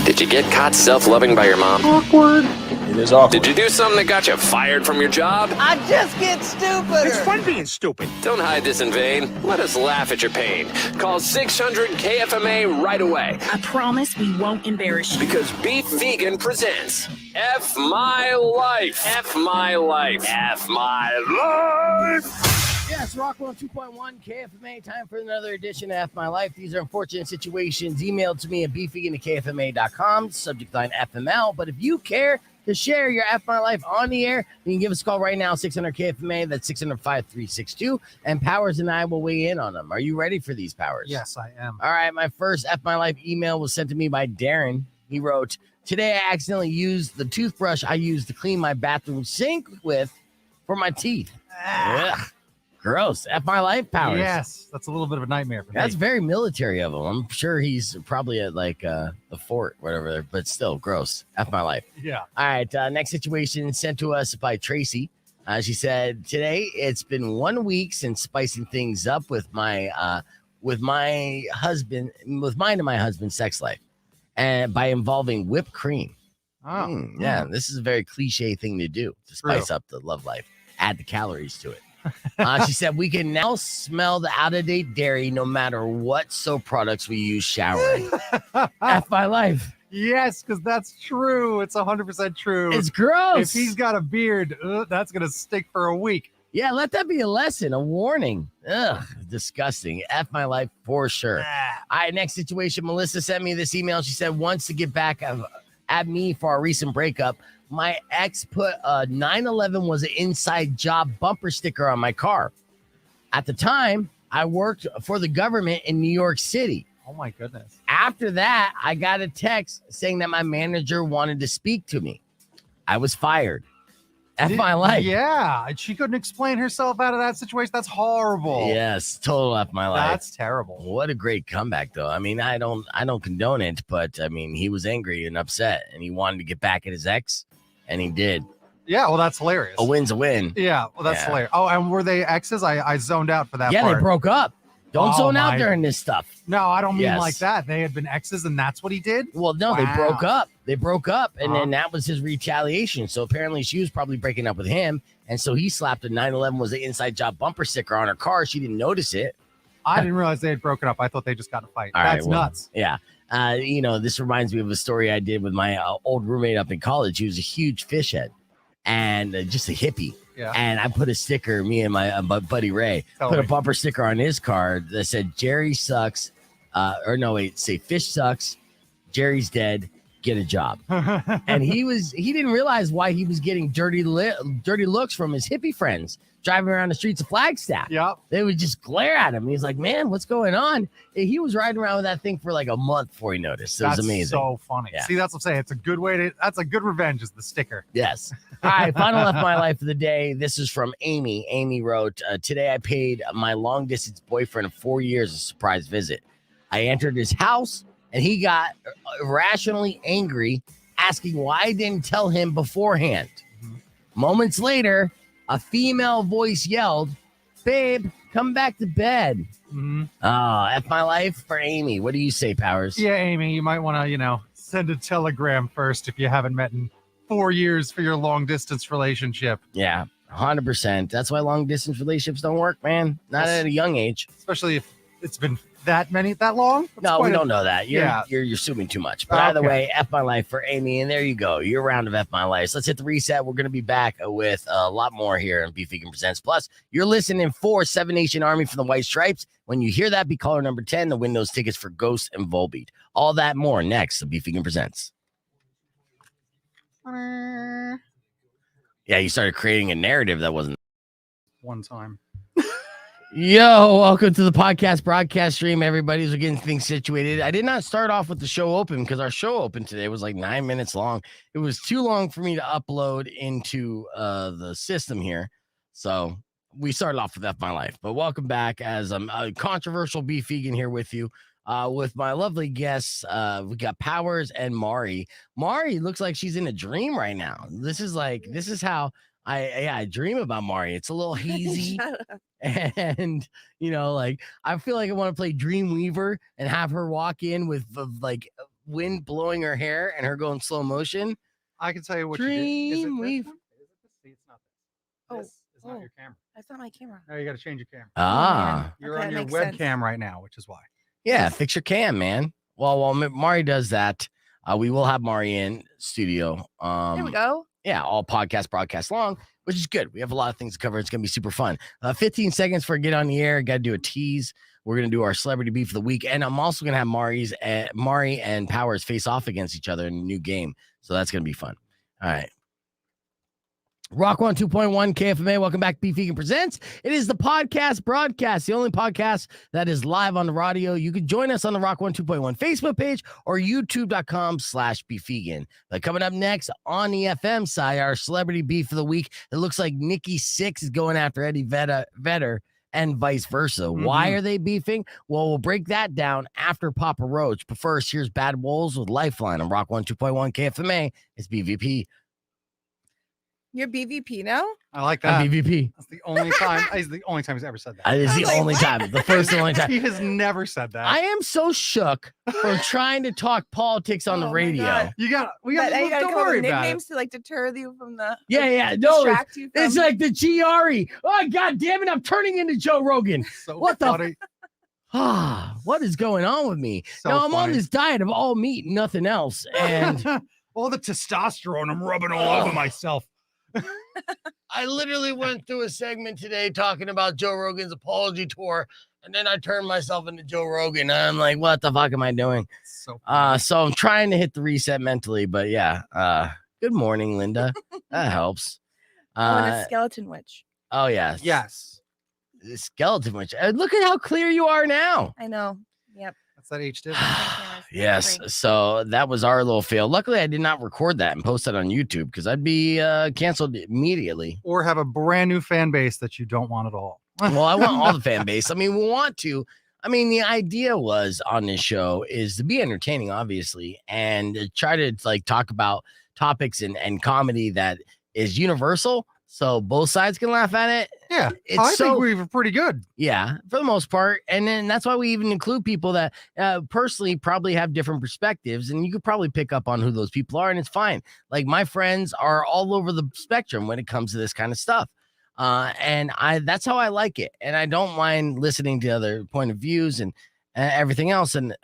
Did you get caught self-loving by your mom? Awkward. It is awkward. Did you do something that got you fired from your job? I just get stupider. It's fun being stupid. Don't hide this in vain. Let us laugh at your pain. Call 600 KFMA right away. I promise we won't embarrass you. Because Beef Vegan presents F My Life. F My Life. F My Life. Yes, Rockwell 2.1 KFMA. Time for another edition of F My Life. These are unfortunate situations emailed to me at beefvegan@kfma.com. Subject line FML. But if you care to share your F My Life on the air, you can give us a call right now, 600 KFMA. That's 600-5362. And Powers and I will weigh in on them. Are you ready for these, Powers? Yes, I am. All right. My first F My Life email was sent to me by Darren. He wrote, "Today I accidentally used the toothbrush I used to clean my bathroom sink with for my teeth." Ugh. Gross. F My Life, Powers. Yes, that's a little bit of a nightmare for me. That's very military of him. I'm sure he's probably at like the fort, whatever, but still gross. F My Life. Yeah. All right. Next situation sent to us by Tracy. She said, "Today it's been 1 week since spicing things up with mine and my husband's sex life, and by involving whipped cream." Oh, yeah. This is a very cliche thing to do to spice up the love life. Add the calories to it. She said, "We can now smell the out-of-date dairy no matter what soap products we use showering." F My Life. Yes, because that's true. It's 100% true. It's gross. If he's got a beard, that's going to stick for a week. Yeah, let that be a lesson, a warning. Ugh, disgusting. F My Life for sure. All right, next situation. Melissa sent me this email. She said, "Wants to get back at me for our recent breakup. My ex put a 9/11 was an inside job bumper sticker on my car. At the time, I worked for the government in New York City. Oh, my goodness. After that, I got a text saying that my manager wanted to speak to me. I was fired. F My Life." Yeah, and she couldn't explain herself out of that situation. That's horrible. Yes, total F My Life. That's terrible. What a great comeback, though. I mean, I don't condone it, but I mean, he was angry and upset, and he wanted to get back at his ex, and he did. Yeah, well, that's hilarious. A win's a win. Yeah, well, that's hilarious. Oh, and were they exes? I zoned out for that Yeah, part. they broke up. Don't zone out during this stuff. No, I don't mean like that. They had been exes, and that's what he did? Well, no, they broke up. They broke up, and then that was his retaliation. So apparently she was probably breaking up with him, and so he slapped a 9/11 was an inside job bumper sticker on her car. She didn't notice it. I didn't realize they had broken up. I thought they just got in a fight. That's nuts. Yeah. This reminds me of a story I did with my old roommate up in college. He was a huge fish head and just a hippie. Yeah. And I put a sticker, me and my buddy Ray, put a bumper sticker on his car that said, "Jerry sucks." Say "Fish sucks. Jerry's dead. Get a job." And he didn't realize why he was getting dirty looks from his hippie friends driving around the streets of Flagstaff. Yeah. They would just glare at him. And he's like, "Man, what's going on?" And he was riding around with that thing for like a month before he noticed. It was amazing. That's so funny. Yeah. See, that's what I'm saying. It's a good way that's a good revenge is the sticker. Yes. All right. Final F My Life of the day. This is from Amy. Amy wrote, "Today I paid my long distance boyfriend of 4 years a surprise visit. I entered his house and he got irrationally angry, asking why I didn't tell him beforehand. Moments later, a female voice yelled, 'Babe, come back to bed.'" F My Life for Amy. What do you say, Powers? Yeah, Amy, you might want to, send a telegram first if you haven't met in 4 years for your long distance relationship. Yeah, 100%. That's why long distance relationships don't work, man. Not at a young age. Especially if it's been that long. No, we don't know that. You're assuming too much. But either way, F My Life for Amy. And there you go. Your round of F My Life. So let's hit the reset. We're going to be back with a lot more here on Beef Vegan Presents. Plus, you're listening for Seven Nation Army from the White Stripes. When you hear that, be caller number 10 to win those tickets for Ghost and Volbeat. All that more next on Beef Vegan Presents. Yeah, you started creating a narrative that wasn't. One time. Yo, welcome to the podcast broadcast stream, everybody. We're getting things situated. I did not start off with the show open because our show open today was like 9 minutes long. It was too long for me to upload into the system here. So we started off with F My Life. But welcome back as I'm a controversial beef vegan here with you. With my lovely guests, we got Powers and Mari. Mari looks like she's in a dream right now. This is how I dream about Mari. It's a little hazy. And I feel like I want to play Dreamweaver and have her walk in with like wind blowing her hair and her going slow motion. I can tell you what Dream you did. Is it we've- this one? Is it this? See, it's not this. Oh, This is not your camera. That's not my camera. No, you got to change your camera. Ah, You're Okay, on that your makes webcam sense. right now, which is why. yeah, fix your cam, man. Well, while Mari does that, we will have Mari in studio. There we go. Yeah, all broadcast long, which is good. We have a lot of things to cover. It's going to be super fun. 15 seconds for get on the air. Got to do a tease. We're going to do our celebrity beef of the week. And I'm also going to have Mari and Powers face off against each other in a new game. So that's going to be fun. All right. Rock 102.1 KFMA. Welcome back. Beef Vegan Presents. It is the podcast broadcast, the only podcast that is live on the radio. You can join us on the Rock 102.1 Facebook page or youtube.com/beefvegan. But coming up next on the FM side, our celebrity beef of the week. It looks like Nikki Sixx is going after Eddie Vedder and vice versa. Why are they beefing? Well, we'll break that down after Papa Roach. But first, here's Bad Wolves with Lifeline on Rock 102.1 KFMA. It's BVP. You're BVP now? I like that. I'm BVP. That's the only time. It's the only time he's ever said that. That is the I was like, only what? time. The first and only time. He has never said that. I am so shook from trying to talk politics on the Oh my radio. God. we got. But you gotta Don't come up worry with about it. nicknames to like deter you from the Yeah. No, distract you from it's like the GRE. Oh, God damn it. I'm turning into Joe Rogan. So What the funny. What is going on with me? So now, I'm on funny. this diet of all meat and nothing else. And all the testosterone I'm rubbing all over myself. I literally went through a segment today talking about Joe Rogan's apology tour. And then I turned myself into Joe Rogan. And I'm like, what the fuck am I doing? So So I'm trying to hit the reset mentally. But yeah. Good morning, Linda. That helps. and a skeleton witch. Oh, yes. yes, The skeleton witch. Look at how clear you are now. I know. Yep. that's that H did. Yes. So that was our little fail. Luckily, I did not record that and post that on YouTube because I'd be canceled immediately. Or have a brand new fan base that you don't want at all. Well, I want all the fan base. I mean, we want to. I mean, the idea was on this show is to be entertaining, obviously, and to try to like talk about topics and comedy that is universal. So both sides can laugh at it. Yeah, It's I so- think we were pretty good. Yeah, for the most part. And then that's why we even include people that personally probably have different perspectives. And you could probably pick up on who those people are. And it's fine. Like my friends are all over the spectrum when it comes to this kind of stuff. And that's how I like it. And I don't mind listening to other point of views and everything else. And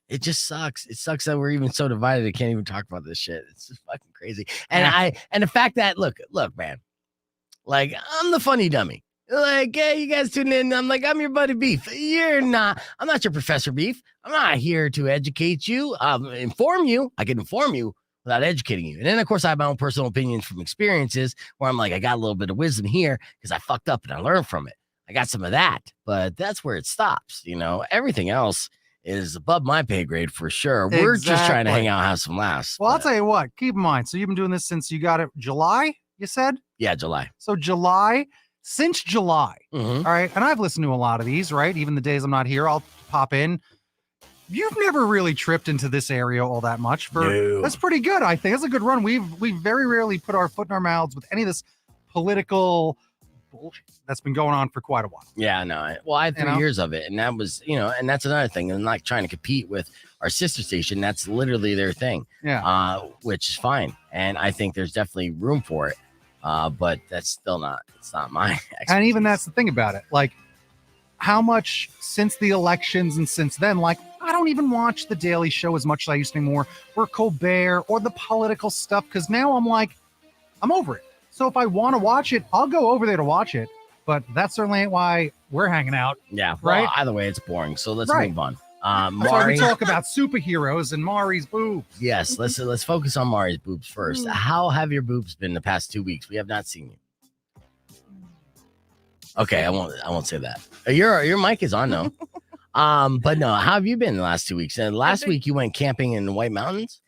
it just sucks. It sucks that we're even so divided. I can't even talk about this shit. It's just fucking crazy. And and the fact that, look, man. Like, I'm the funny dummy. Like, yeah, you guys tune in. I'm like, I'm your buddy Beef. You're not. I'm not your Professor Beef. I'm not here to educate you. Inform you. I can inform you without educating you. And then, of course, I have my own personal opinions from experiences where I'm like, I got a little bit of wisdom here because I fucked up and I learned from it. I got some of that, but that's where it stops. You know, everything else is above my pay grade for sure. We're just trying to hang Exactly. out, have some laughs. Well, I'll but- tell you what. Keep in mind. So you've been doing this since you got it July. You said Yeah, July. so. July. Since July. Mhm. All right. And I've listened to a lot of these, right? Even the days I'm not here, I'll pop in. You've never really tripped into this area all that much. No. That's pretty good, I think. That's a good run. We've very rarely put our foot in our mouths with any of this political bullshit that's been going on for quite a while. Yeah, no. I had 3 You know? years of it, and that was, and that's another thing. I'm not trying to compete with our sister station. That's literally their thing, Yeah. which is fine, and I think there's definitely room for it. But that's still not. It's not my. And even expertise. that's the thing about it. Like, how much since the elections and since then, like, I don't even watch The Daily Show as much as I used to anymore, or Colbert, or the political stuff, because now I'm like, I'm over it. So if I want to watch it, I'll go over there to watch it. But that certainly ain't why we're hanging out. Yeah, right? Well, either way, it's boring. So let's Right. move on. That's why Mari, we talk about superheroes and Mari's boobs. yes, let's focus on Mari's boobs first. How have your boobs been the past 2 weeks? We have not seen you. Okay, I won't say that. Your mic is on though. But no, how have you been the last 2 weeks? And last week you went camping in the White Mountains.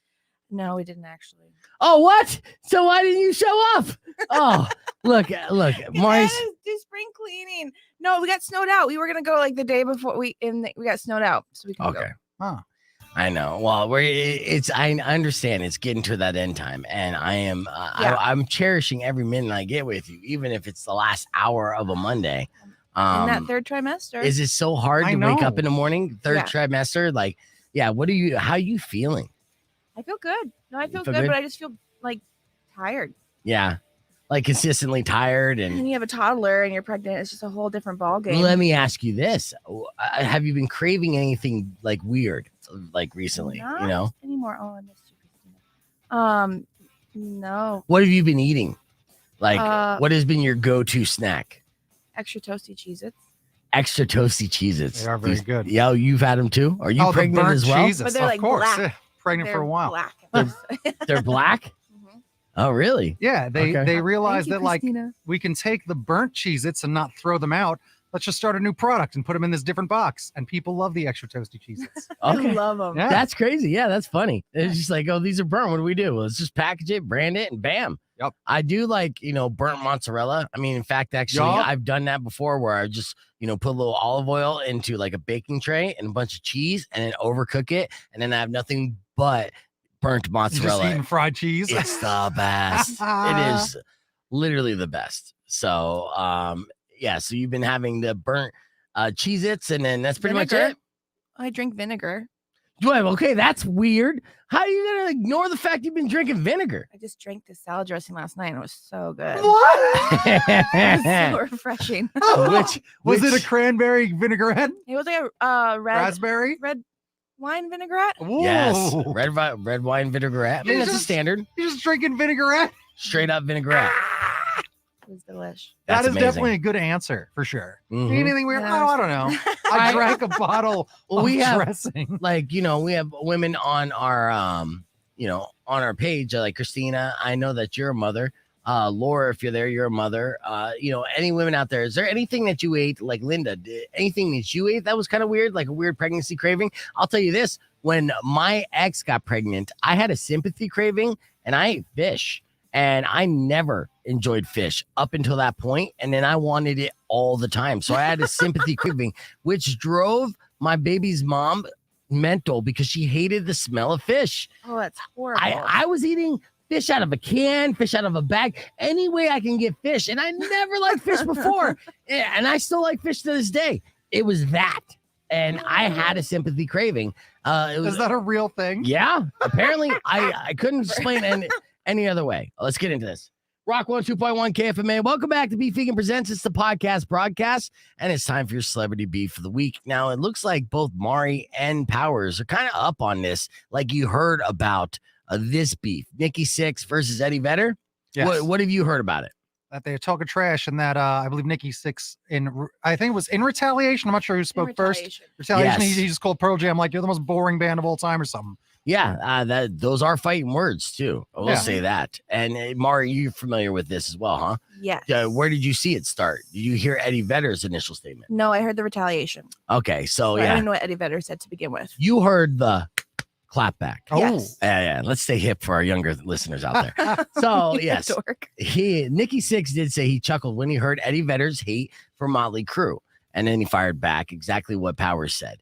No, we didn't actually. Oh, what? So why didn't you show up? Oh, look, Mari's. Do spring cleaning. No, we got snowed out. We were gonna go like the day before we got snowed out, so we can Okay. go. Huh. I know. Well, I understand it's getting to that end time, and I am. Yeah. I'm cherishing every minute I get with you, even if it's the last hour of a Monday. In that third trimester. Is it so hard I to wake up know. in the morning? Third Yeah. trimester, like, yeah. How are you feeling? I feel good. No, I feel feel good, good? but I just feel like tired. Yeah. Like consistently tired. And And you have a toddler and you're pregnant. It's just a whole different ball game. let me ask you this. Have you been craving anything like weird, like recently? Not You know? anymore. Oh, I missed you, Christina. No. What have you been eating? Like, what has been your go-to snack? Extra toasty Cheez-Its. Extra toasty Cheez-Its. They are very good. Yeah, you've had them too? Are you the pregnant burnt as well? Cheez-Its, But they're of like course. black. Yeah, pregnant for a while. Black. They're black? Mhm. Oh, really? Yeah, they Okay. realized Thank you, that like Christina. we can take the burnt Cheez-Its and not throw them out. Let's just start a new product and put them in this different box. And people love the extra toasty Cheez-Its. Okay. I love them. Yeah. That's crazy. Yeah, that's funny. It's just like, oh, these are burnt. What do we do? Well, let's just package it, brand it, and bam. Yep. I do like, burnt mozzarella. I mean, in fact, actually, Yup. I've done that before where I just, put a little olive oil into like a baking tray and a bunch of cheese and then overcook it. And then I have nothing but burnt Just mozzarella. eating fried cheese. It's the best. It is literally the best. So, yeah, so you've been having the burnt Cheez-Its, and then that's pretty much Vinegar. it. I drink vinegar. Well, okay, that's weird. How are you gonna ignore the fact you've been drinking vinegar? I just drank this salad dressing last night and it was so good. What? It was so refreshing. Was it which- a cranberry vinaigrette? It was like a Raspberry? red wine vinaigrette. Yes, Whoa. red wine vinaigrette. I mean, You that's a just- standard, You're just drinking vinaigrette? straight up vinaigrette. It was delish. That's That is amazing. definitely a good answer for sure. Mhm. Anything weird? Yeah. Oh, I don't know. I drank a bottle Well, of we have dressing. like we have women on our on our page like Christina. I know that you're a mother. Laura, if you're there, you're a mother. Any women out there, is there anything that you ate, like Linda, anything that you ate that was kind of weird, like a weird pregnancy craving? I'll tell you this, when my ex got pregnant, I had a sympathy craving and I ate fish, and I never enjoyed fish up until that point, and then I wanted it all the time. So I had a sympathy craving, which drove my baby's mom mental because she hated the smell of fish. Oh, that's horrible. I was eating fish out of a can, fish out of a bag, any way I can get fish. And I never liked fish before. And I still like fish to this day. It was that. And I had a sympathy craving. Is that a real thing? Yeah. Apparently, I couldn't explain it any other way. Let's get into this. Rock 102.1 KFMA. Welcome back to Beef Vegan Presents. It's the podcast broadcast, and it's time for your celebrity beef for the week. Now, it looks like both Mari and Powers are kind of up on this, like you heard about this beef. Nikki Sixx versus Eddie Vedder. Yes. What have you heard about it? That they're talking trash and that I believe Nikki Sixx I think it was in retaliation. I'm not sure who spoke first. Retaliation. Yes. He just called Pearl Jam like you're the most boring band of all time or something. Yeah, those are fighting words too. I will Yeah. say that. And Mari, you're familiar with this as well, huh? Yes. Where did you see it start? Did you hear Eddie Vedder's initial statement? No, I heard the retaliation. Okay, so I yeah, didn't know what Eddie Vedder said to begin with. you heard the clapback. Oh, Yes. Yeah. Let's stay hip for our younger listeners out there. So yes, Dork. Nikki Sixx did say he chuckled when he heard Eddie Vedder's hate for Motley Crue, and then he fired back exactly what Powers said.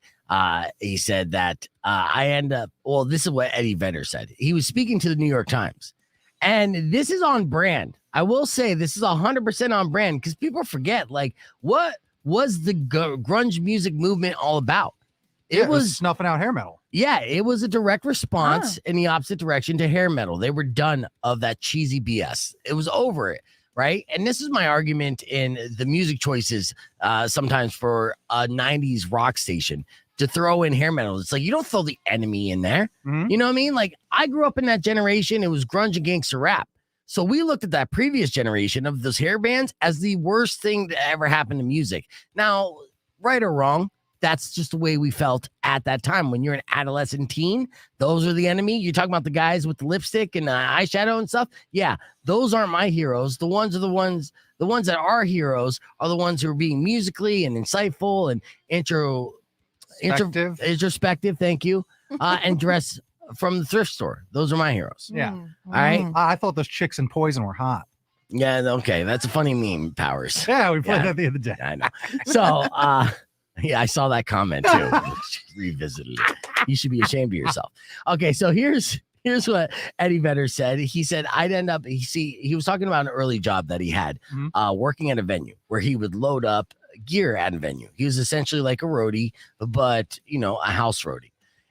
He said that this is what Eddie Vedder said. He was speaking to the New York Times, and this is on brand. I will say this is 100% on brand because people forget, like, what was the grunge music movement all about? It was snuffing out hair metal. Yeah, it was a direct response in the opposite direction to hair metal. They were done of that cheesy BS. It was over it, right? And this is my argument in the music choices sometimes for a 90s rock station to throw in hair metal. It's like, you don't throw the Enemy in there. Mhm. You know what I mean? Like, I grew up in that generation. It was grunge and gangster rap. So we looked at that previous generation of those hair bands as the worst thing that ever happened to music. Now, right or wrong, that's just the way we felt at that time. When you're an adolescent teen, those are the enemy. You're talking about the guys with the lipstick and the eyeshadow and stuff. Yeah, those aren't my heroes. The ones that are heroes are the ones who are being musically and insightful and introspective. Thank you. And dress from the thrift store. Those are my heroes. Yeah. Mm, All right. mm. I thought those chicks in Poison were hot. Yeah. Okay. That's a funny meme, Powers. Yeah, we played Yeah. that the other day. I know. So, yeah, I saw that comment too. Revisited it. You should be ashamed of yourself. Okay, so here's what Eddie Vedder said. He said, he was talking about an early job that he had working at a venue where he would load up gear at a venue. He was essentially like a roadie, but a house roadie.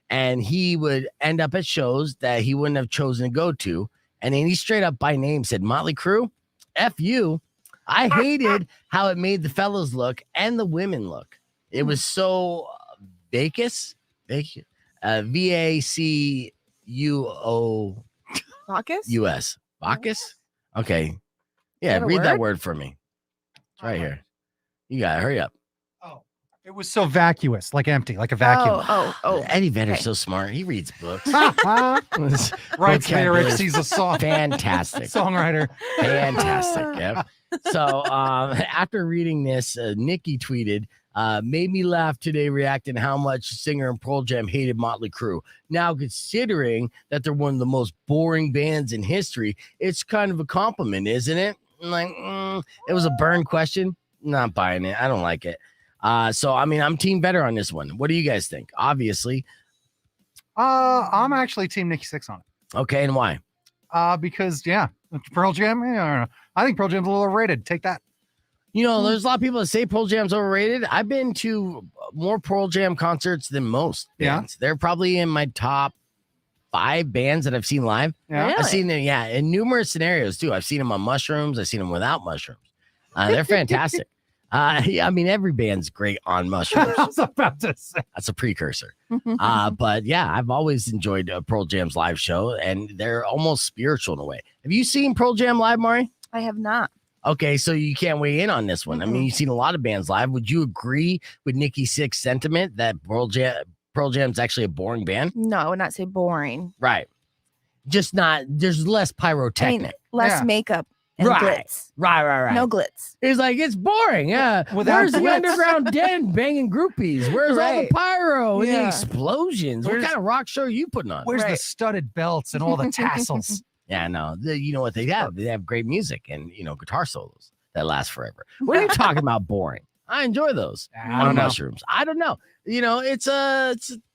and he would end up at shows that he wouldn't have chosen to go to. And then he straight up by name said, Motley Crue, F you. I hated how it made the fellas look and the women look. It was so Vacus, V-A-C-U-O Bacchus? U-S. Bacchus? Okay. Yeah, that a read that word? word for me. It's right here. You got it. Hurry up. Oh, it was so vacuous, like empty, like a vacuum. Oh. Eddie Vedder's okay. so smart. He reads books. Writes Vocabulary. lyrics, he's a Fantastic. songwriter. Fantastic. Yep. So after reading this, Nikki tweeted, made me laugh today reacting how much singer and Pearl Jam hated Motley Crue. Now, considering that they're one of the most boring bands in history, it's kind of a compliment, isn't it? I'm like, it was a burn question. Not buying it. I don't like it. So, I mean, I'm team better on this one. What do you guys think? Obviously. I'm actually team Nikki Sixx on it. Okay, and why? Because Pearl Jam. Yeah, I don't know. I think Pearl Jam's a little overrated. Take that. You know, there's a lot of people that say Pearl Jam's overrated. I've been to more Pearl Jam concerts than most bands. They're probably in my top 5 bands that I've seen live. Yeah. Really? I've seen them, in numerous scenarios too. I've seen them on mushrooms. I've seen them without mushrooms. They're fantastic. I mean, every band's great on mushrooms. I was about to say. That's a precursor. But yeah, I've always enjoyed Pearl Jam's live show, and they're almost spiritual in a way. Have you seen Pearl Jam live, Mari? I have not. Okay, so you can't weigh in on this one. I mean, you've seen a lot of bands live. Would you agree with Nikki Sixx's sentiment that Pearl Jam's actually a boring band? No, I would not say boring. Right. Just not, there's less pyrotechnic. I mean, less Yeah. makeup and Right. glitz. Right. No glitz. It's like, it's boring. Yeah. Without Where's the glitz. underground den banging groupies? Where's all the Right. pyro and the Yeah. explosions? Where's- What kind of rock show are you putting on? Where's the Right. studded belts and all the tassels? Yeah, no. You know what they have? They have great music and, guitar solos that last forever. What are you talking about boring? I enjoy those I on don't know. mushrooms. I don't know. It's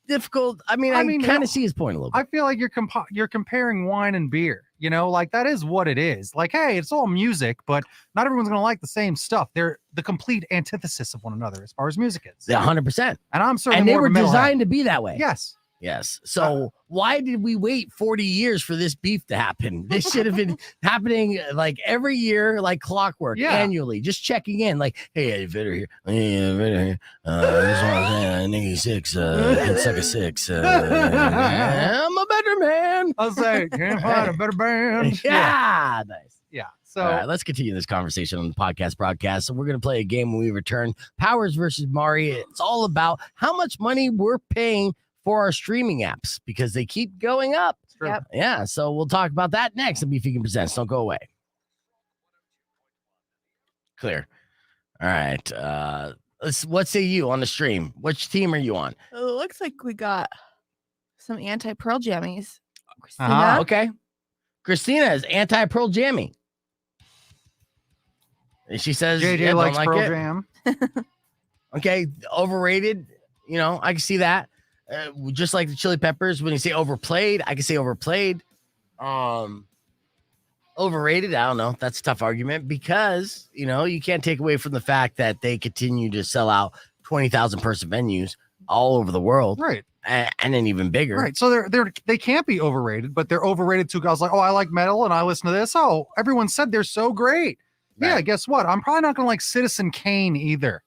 difficult. I mean, I kind of see his point a little bit. I feel like you're comparing wine and beer. Like that is what it is. Like, hey, it's all music, but not everyone's gonna like the same stuff. They're the complete antithesis of one another as far as music is. Yeah, 100%. And I'm certainly And they more were of a metalhead. designed to be that way. Yes. Yes. So why did we wait 40 years for this beef to happen? This should have been happening like every year, like clockwork, annually, just checking in. Like, hey, Eddie Vedder here. Hey, Eddie Vedder here. This one's Nikki Sixx. Can suck a 6. I'm a better man. I was saying, can't find a better band. Yeah. Nice. Yeah. So All right, let's continue this conversation on the podcast broadcast. So we're going to play a game when we return. Powers versus Mari. It's all about how much money we're paying for our streaming apps because they keep going up. true. Yep. Yeah, so we'll talk about that next on Beef Vegan Presents. Don't go away. Clear. All right. What say you on the stream? Which team are you on? It looks like we got some anti-Pearl Jammies. Christina? Uh-huh. Okay. Christina is anti-Pearl Jammy. And she says, JJ yeah, don't likes like Pearl it. Jam. Okay, overrated. I can see that. Just like the Chili Peppers, when you say overplayed, I can say overplayed. Overrated, I don't know. That's a tough argument because, you can't take away from the fact that they continue to sell out 20,000 person venues all over the world. Right. And then even bigger. Right. So they can't be overrated, but they're overrated to guys like, oh, I like metal and I listen to this. Oh, everyone said they're so great. Yeah, Right. guess what? I'm probably not gonna like Citizen Kane either.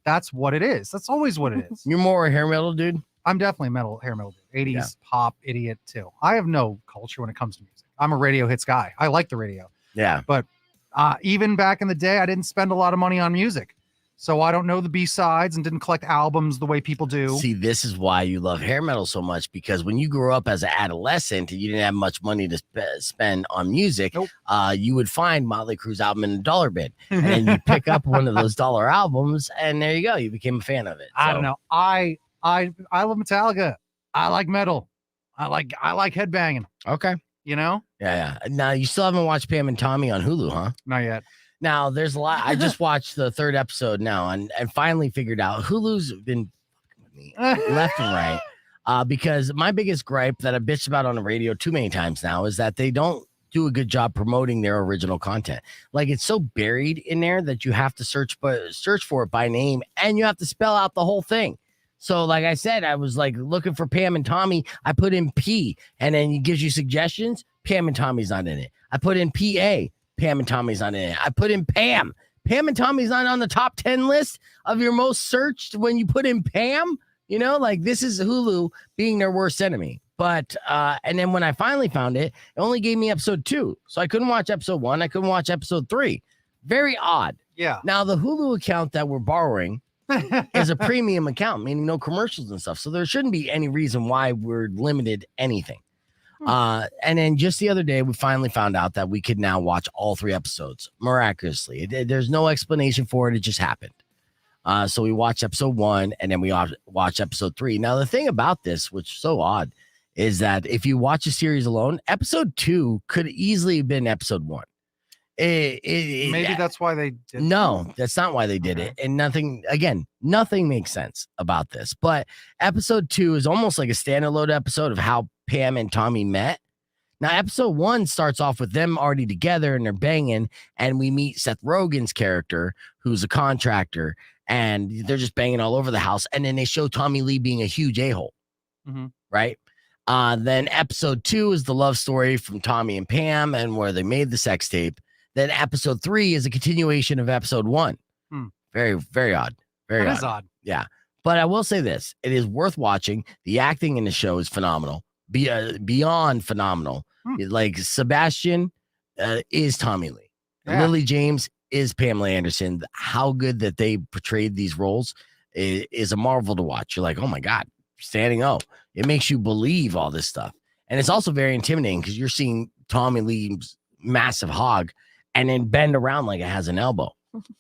That's what it is. That's always what it is. You're more a hair metal dude. I'm definitely hair metal dude. 80s pop idiot too. I have no culture when it comes to music. I'm a radio hits guy. I like the radio. Yeah. But even back in the day, I didn't spend a lot of money on music. So I don't know the B-sides and didn't collect albums the way people do. See, this is why you love hair metal so much, because when you grew up as an adolescent and you didn't have much money to spend on music, Nope. You would find Motley Crue's album in a dollar bin. And then you pick up one of those dollar albums, and there you go. You became a fan of it. I don't know. I love Metallica. I like metal. I like headbanging. Okay. Yeah. Now, you still haven't watched Pam and Tommy on Hulu, huh? Not yet. Now, there's a lot. I just watched the 3rd episode now and finally figured out Hulu's been fucking with me left and right. Because my biggest gripe that I bitched about on the radio too many times now is that they don't do a good job promoting their original content. Like, it's so buried in there that you have to search for it by name and you have to spell out the whole thing. So, like I said, I was like looking for Pam and Tommy. I put in P, and then it gives you suggestions. Pam and Tommy's not in it. I put in PA. Pam and Tommy's not in it. I put in Pam. Pam and Tommy's not on the top 10 list of your most searched when you put in Pam. You know, like this is Hulu being their worst enemy. But and then when I finally found it, it only gave me episode 2. So I couldn't watch episode 1. I couldn't watch episode 3. Very odd. Yeah. Now the Hulu account that we're borrowing is a premium account, meaning no commercials and stuff. So there shouldn't be any reason why we're limited anything. And then just the other day, we finally found out that we could now watch all 3 episodes miraculously. There's no explanation for it. It just happened. So we watched episode 1 and then we watched episode 3. Now, the thing about this, which is so odd, is that if you watch a series alone, episode 2 could easily have been episode 1. Maybe that's why they did. No, that's not why they did it. And nothing makes sense about this. But episode 2 is almost like a standalone episode of how Pam and Tommy met. Now, episode 1 starts off with them already together and they're banging, and we meet Seth Rogen's character, who's a contractor, and they're just banging all over the house. And then they show Tommy Lee being a huge a-hole, right? Then episode 2 is the love story from Tommy and Pam and where they made the sex tape. Then episode 3 is a continuation of episode 1. Very, very odd. Very That is odd. Yeah. But I will say this. It is worth watching. The acting in the show is phenomenal. Beyond phenomenal. Like Sebastian is Tommy Lee. Yeah. Lily James is Pamela Anderson. How good that they portrayed these roles is a marvel to watch. You're like, oh my God, standing O. It makes you believe all this stuff. And it's also very intimidating because you're seeing Tommy Lee's massive hog and then bend around like it has an elbow.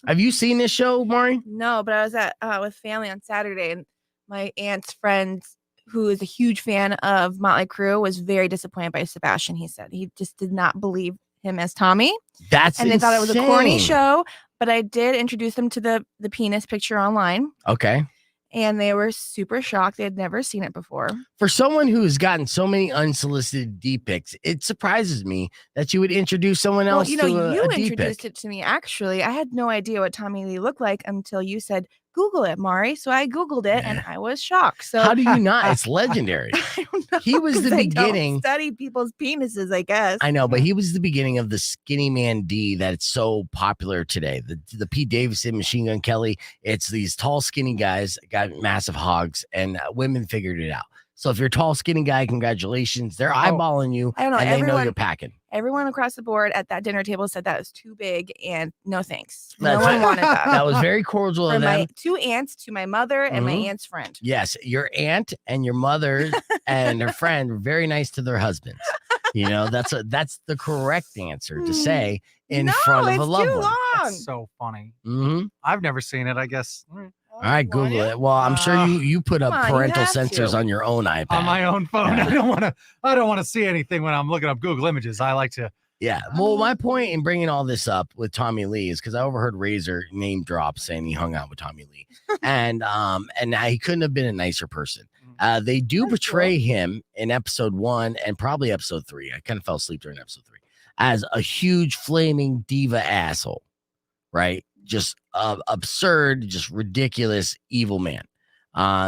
Have you seen this show, Mari? No, but I was at with family on Saturday, and my aunt's friend, who is a huge fan of Motley Crue, was very disappointed by Sebastian. He said he just did not believe him as Tommy. And they thought it was a corny show. But I did introduce them to the penis picture online. Okay. And they were super shocked. They had never seen it before. For someone who has gotten so many unsolicited D-pics, it surprises me that you would introduce someone else to you a D-pic. introduced it to me, actually. I had no idea what Tommy Lee looked like until you said, Google it, Mari. So I Googled it and I was shocked. So how do you not? It's legendary. I don't know. He was the 'cause I beginning. don't study people's penises, I guess. I know, but he was the beginning of the skinny man D that's so popular today. The Pete Davidson, Machine Gun Kelly. It's these tall, skinny guys got massive hogs, and women figured it out. So if you're a tall, skinny guy, congratulations. They're eyeballing you. I don't know. And they know you're packing. Everyone across the board at that dinner table said that was too big and no thanks. No one wanted that. That was very cordial of From them. my 2 aunts to my mother and my aunt's friend. Yes, your aunt and your mother and her friend were very nice to their husbands. You know, that's the correct answer to say in front of a loved one. That's so funny. Mm-hmm. I've never seen it, I guess. All right, Google it. Well, I'm sure you put up parental sensors on your own iPad. On my own phone. I don't want to see anything when I'm looking up Google Images. I like to. Yeah. Well, my point in bringing all this up with Tommy Lee is because I overheard Razor name drop saying he hung out with Tommy Lee, and now he couldn't have been a nicer person. They do portray him in episode 1 and probably episode 3. I kind of fell asleep during episode 3 as a huge flaming diva asshole, right? Just absurd, just ridiculous, evil man.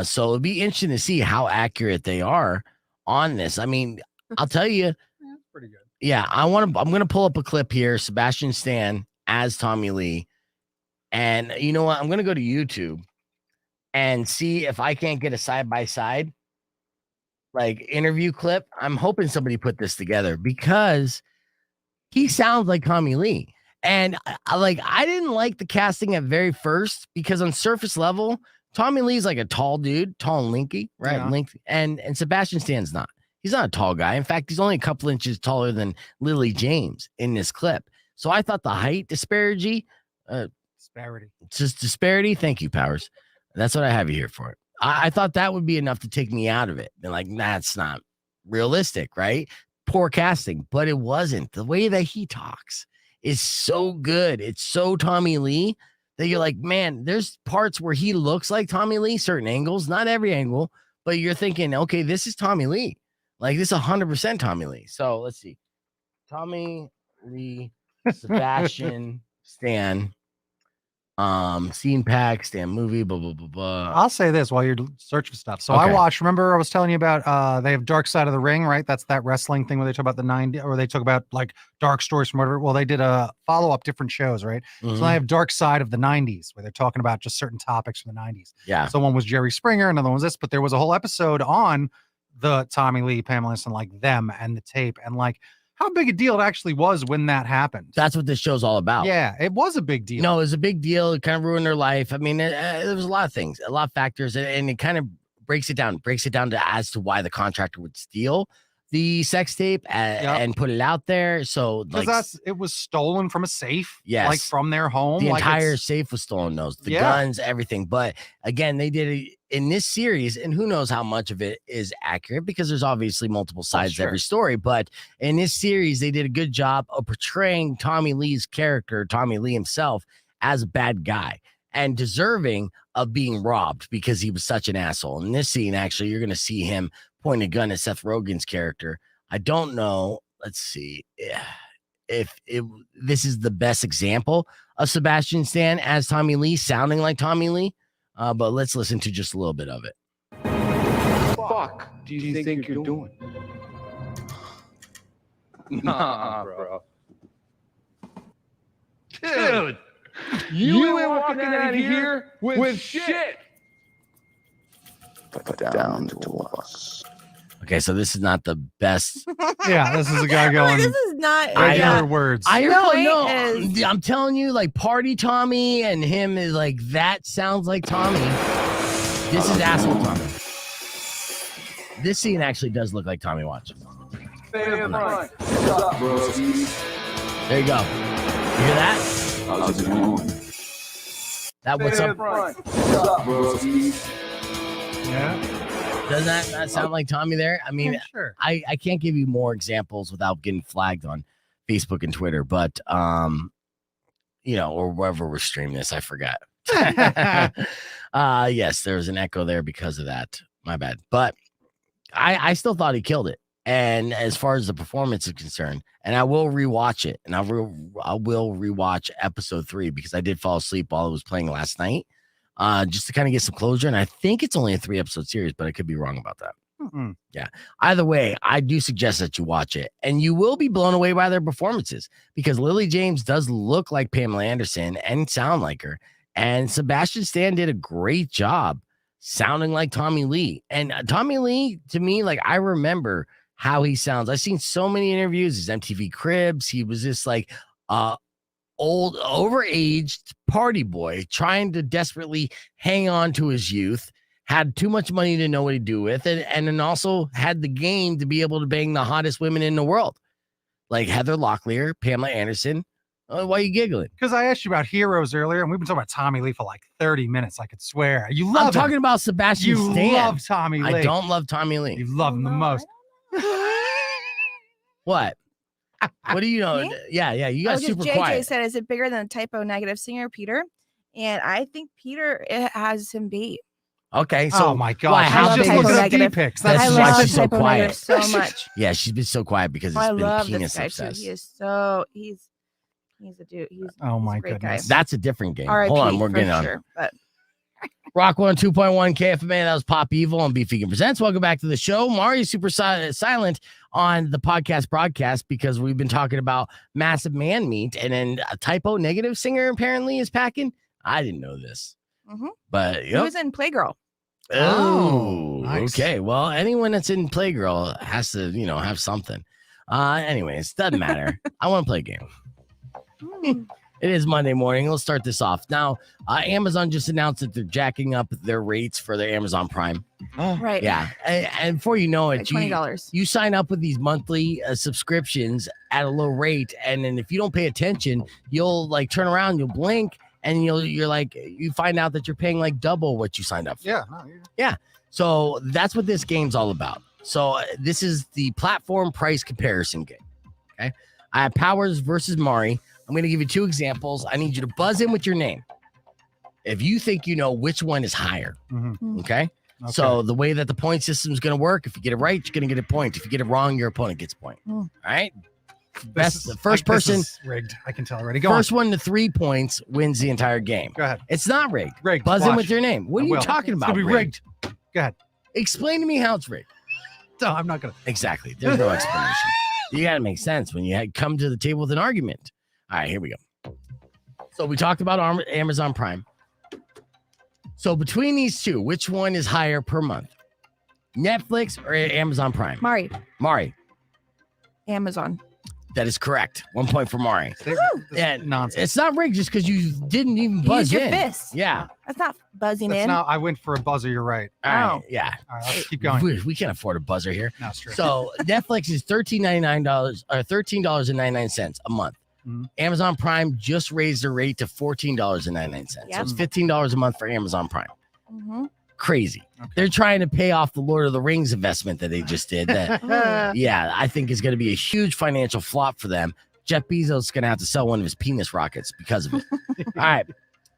So it'd be interesting to see how accurate they are on this. I mean, I'll tell you, That's pretty good. Yeah, I'm gonna pull up a clip here. Sebastian Stan as Tommy Lee, and you know what? I'm gonna go to YouTube and see if I can't get a side by side like interview clip. I'm hoping somebody put this together because he sounds like Tommy Lee. And I didn't like the casting at very first because on surface level, Tommy Lee's like a tall dude, tall and lanky, right? Yeah. Length, and Sebastian Stan's not. He's not a tall guy. In fact, he's only a couple inches taller than Lily James in this clip. So I thought the height disparity. Thank you, Powers. That's what I have you here for. I thought that would be enough to take me out of it. And like, that's not realistic, right? Poor casting, but it wasn't. The way that he talks is so good. It's so Tommy Lee that you're like, man, there's parts where he looks like Tommy Lee, certain angles, not every angle, but you're thinking, okay, this is Tommy Lee. Like this is 100% Tommy Lee. So let's see. Tommy Lee, Sebastian Stan Scene pack, stand movie, blah blah blah blah. I'll say this while you're searching for stuff. So Okay. I watched. Remember, I was telling you about. They have Dark Side of the Ring, right? That's that wrestling thing where they talk about the 90s, or they talk about like dark stories from whatever. Well, they did a follow up different shows, right? Mhm. So I have Dark Side of the 90s, where they're talking about just certain topics from the 90s. Yeah. So one was Jerry Springer, another one was this, but there was a whole episode on the Tommy Lee, Pamela Anderson, like them and the tape, and like how big a deal it actually was when that happened. That's what this show's all about. Yeah, it was a big deal. No, it was a big deal. It kind of ruined her life. I mean, there was a lot of things, a lot of factors, and it kind of breaks it down to as to why the contractor would steal the sex tape and put it out there. So because it was stolen from a safe, yes, like from their home. The like entire safe was stolen, the guns, everything. But again, they did it in this series, and who knows how much of it is accurate because there's obviously multiple sides to every story. But in this series, they did a good job of portraying Tommy Lee's character, Tommy Lee himself, as a bad guy and deserving of being robbed because he was such an asshole. In this scene, actually, you're going to see him point a gun at Seth Rogen's character. I don't know. Let's see if this is the best example of Sebastian Stan as Tommy Lee, sounding like Tommy Lee. But let's listen to just a little bit of it. Fuck do you think you're doing? Nah, bro. Dude, you ain't walking out of here with shit. Put down to us. Okay, so this is not the best. Yeah, this is a guy going. This is not. Regular words. I'm telling you, like Party Tommy and him is like that sounds like Tommy. This is asshole Tommy. This scene actually does look like Tommy. Watch. There you go. You hear that? How's it going? That what's up? Yeah. Doesn't that sound like Tommy there? I mean, Yeah, sure. I can't give you more examples without getting flagged on Facebook and Twitter, but or wherever we're streaming this, I forgot. Yes, there was an echo there because of that. My bad. But I still thought he killed it. And as far as the performance is concerned, and I will rewatch it, and I will rewatch episode 3 because I did fall asleep while it was playing last night. Just to kind of get some closure. And I think it's only a 3-episode series, but I could be wrong about that. Mm-mm. Yeah. Either way, I do suggest that you watch it, and you will be blown away by their performances because Lily James does look like Pamela Anderson and sound like her. And Sebastian Stan did a great job sounding like Tommy Lee. And Tommy Lee, to me, like I remember how he sounds. I've seen so many interviews, his MTV Cribs. He was just like, old, overaged party boy trying to desperately hang on to his youth, had too much money to know what to do with it, and then also had the game to be able to bang the hottest women in the world, like Heather Locklear, Pamela Anderson. Why are you giggling? Because I asked you about heroes earlier, and we've been talking about Tommy Lee for like 30 minutes. I could swear. You love I'm him. talking about Sebastian You Stan. love Tommy Lee. I don't love Tommy Lee. You love him the most. What? What do you know? Me? Yeah. You got super JJ quiet. said, "Is it bigger than the typo negative singer Peter?" And I think Peter has him beat. Okay, so oh my God, why, I how love just big typo looking is at negative. D-pics. That's I why love she's so typo quiet. negative so much. Yeah, she's been so quiet because it's I been love penis this guy too. obsessed. He is so he's a dude. He's Oh my a great goodness. guy. That's a different game. R.I.P. Hold on, we're for getting on. sure, but Rock 102.1 KFMA. That was Pop Evil on Beef Vegan Presents. Welcome back to the show. Mari's super silent on the podcast broadcast because we've been talking about massive man meat, and then a typo negative singer apparently is packing. I didn't know this, but he was in Playgirl. Oh, nice. Okay. Well, anyone that's in Playgirl has to, have something. Anyways, doesn't matter. I want to play a game. It is Monday morning. Let's start this off. Now, Amazon just announced that they're jacking up their rates for their Amazon Prime. Right. Yeah. And before you know it, Like $20. you sign up with these monthly subscriptions at a low rate. And then if you don't pay attention, you'll like turn around, you'll blink, and you find out that you're paying like double what you signed up for. Yeah. So that's what this game's all about. So this is the platform price comparison game. Okay. I have Powers versus Mari. I'm going to give you 2 examples. I need you to buzz in with your name if you think you know which one is higher. Mhm. Okay. So the way that the point system is going to work, if you get it right, you're going to get a point. If you get it wrong, your opponent gets a point. All right. The first person, this is rigged. I can tell already. Go first on. one to 3 points wins the entire game. Go ahead. It's not rigged. Rigged. Buzz in Watch. with your name. What I are you will. talking It's about? gonna be rigged. Go ahead. Explain to me how it's rigged. No, I'm not gonna. Exactly. There's no explanation. You got to make sense when you come to the table with an argument. All right, here we go. So we talked about Amazon Prime. So between these two, which one is higher per month? Netflix or Amazon Prime? Mari. Amazon. That is correct. 1 point for Mari. Yeah, nonsense. It's not rigged just because you didn't even You buzz used your in. fist. Yeah. That's not buzzing That's in. not. I went for a buzzer. You're right. All right. Oh. Yeah. All right, let's keep going. We can't afford a buzzer here. No, it's true. So Netflix is $13.99 or $13.99 a month. Mhm. Amazon Prime just raised their rate to $14.99. So Yep. it's $15 a month for Amazon Prime. Mhm. Crazy. Okay. They're trying to pay off the Lord of the Rings investment that they just did. That yeah, I think is going to be a huge financial flop for them. Jeff Bezos is going to have to sell one of his penis rockets because of it. All right.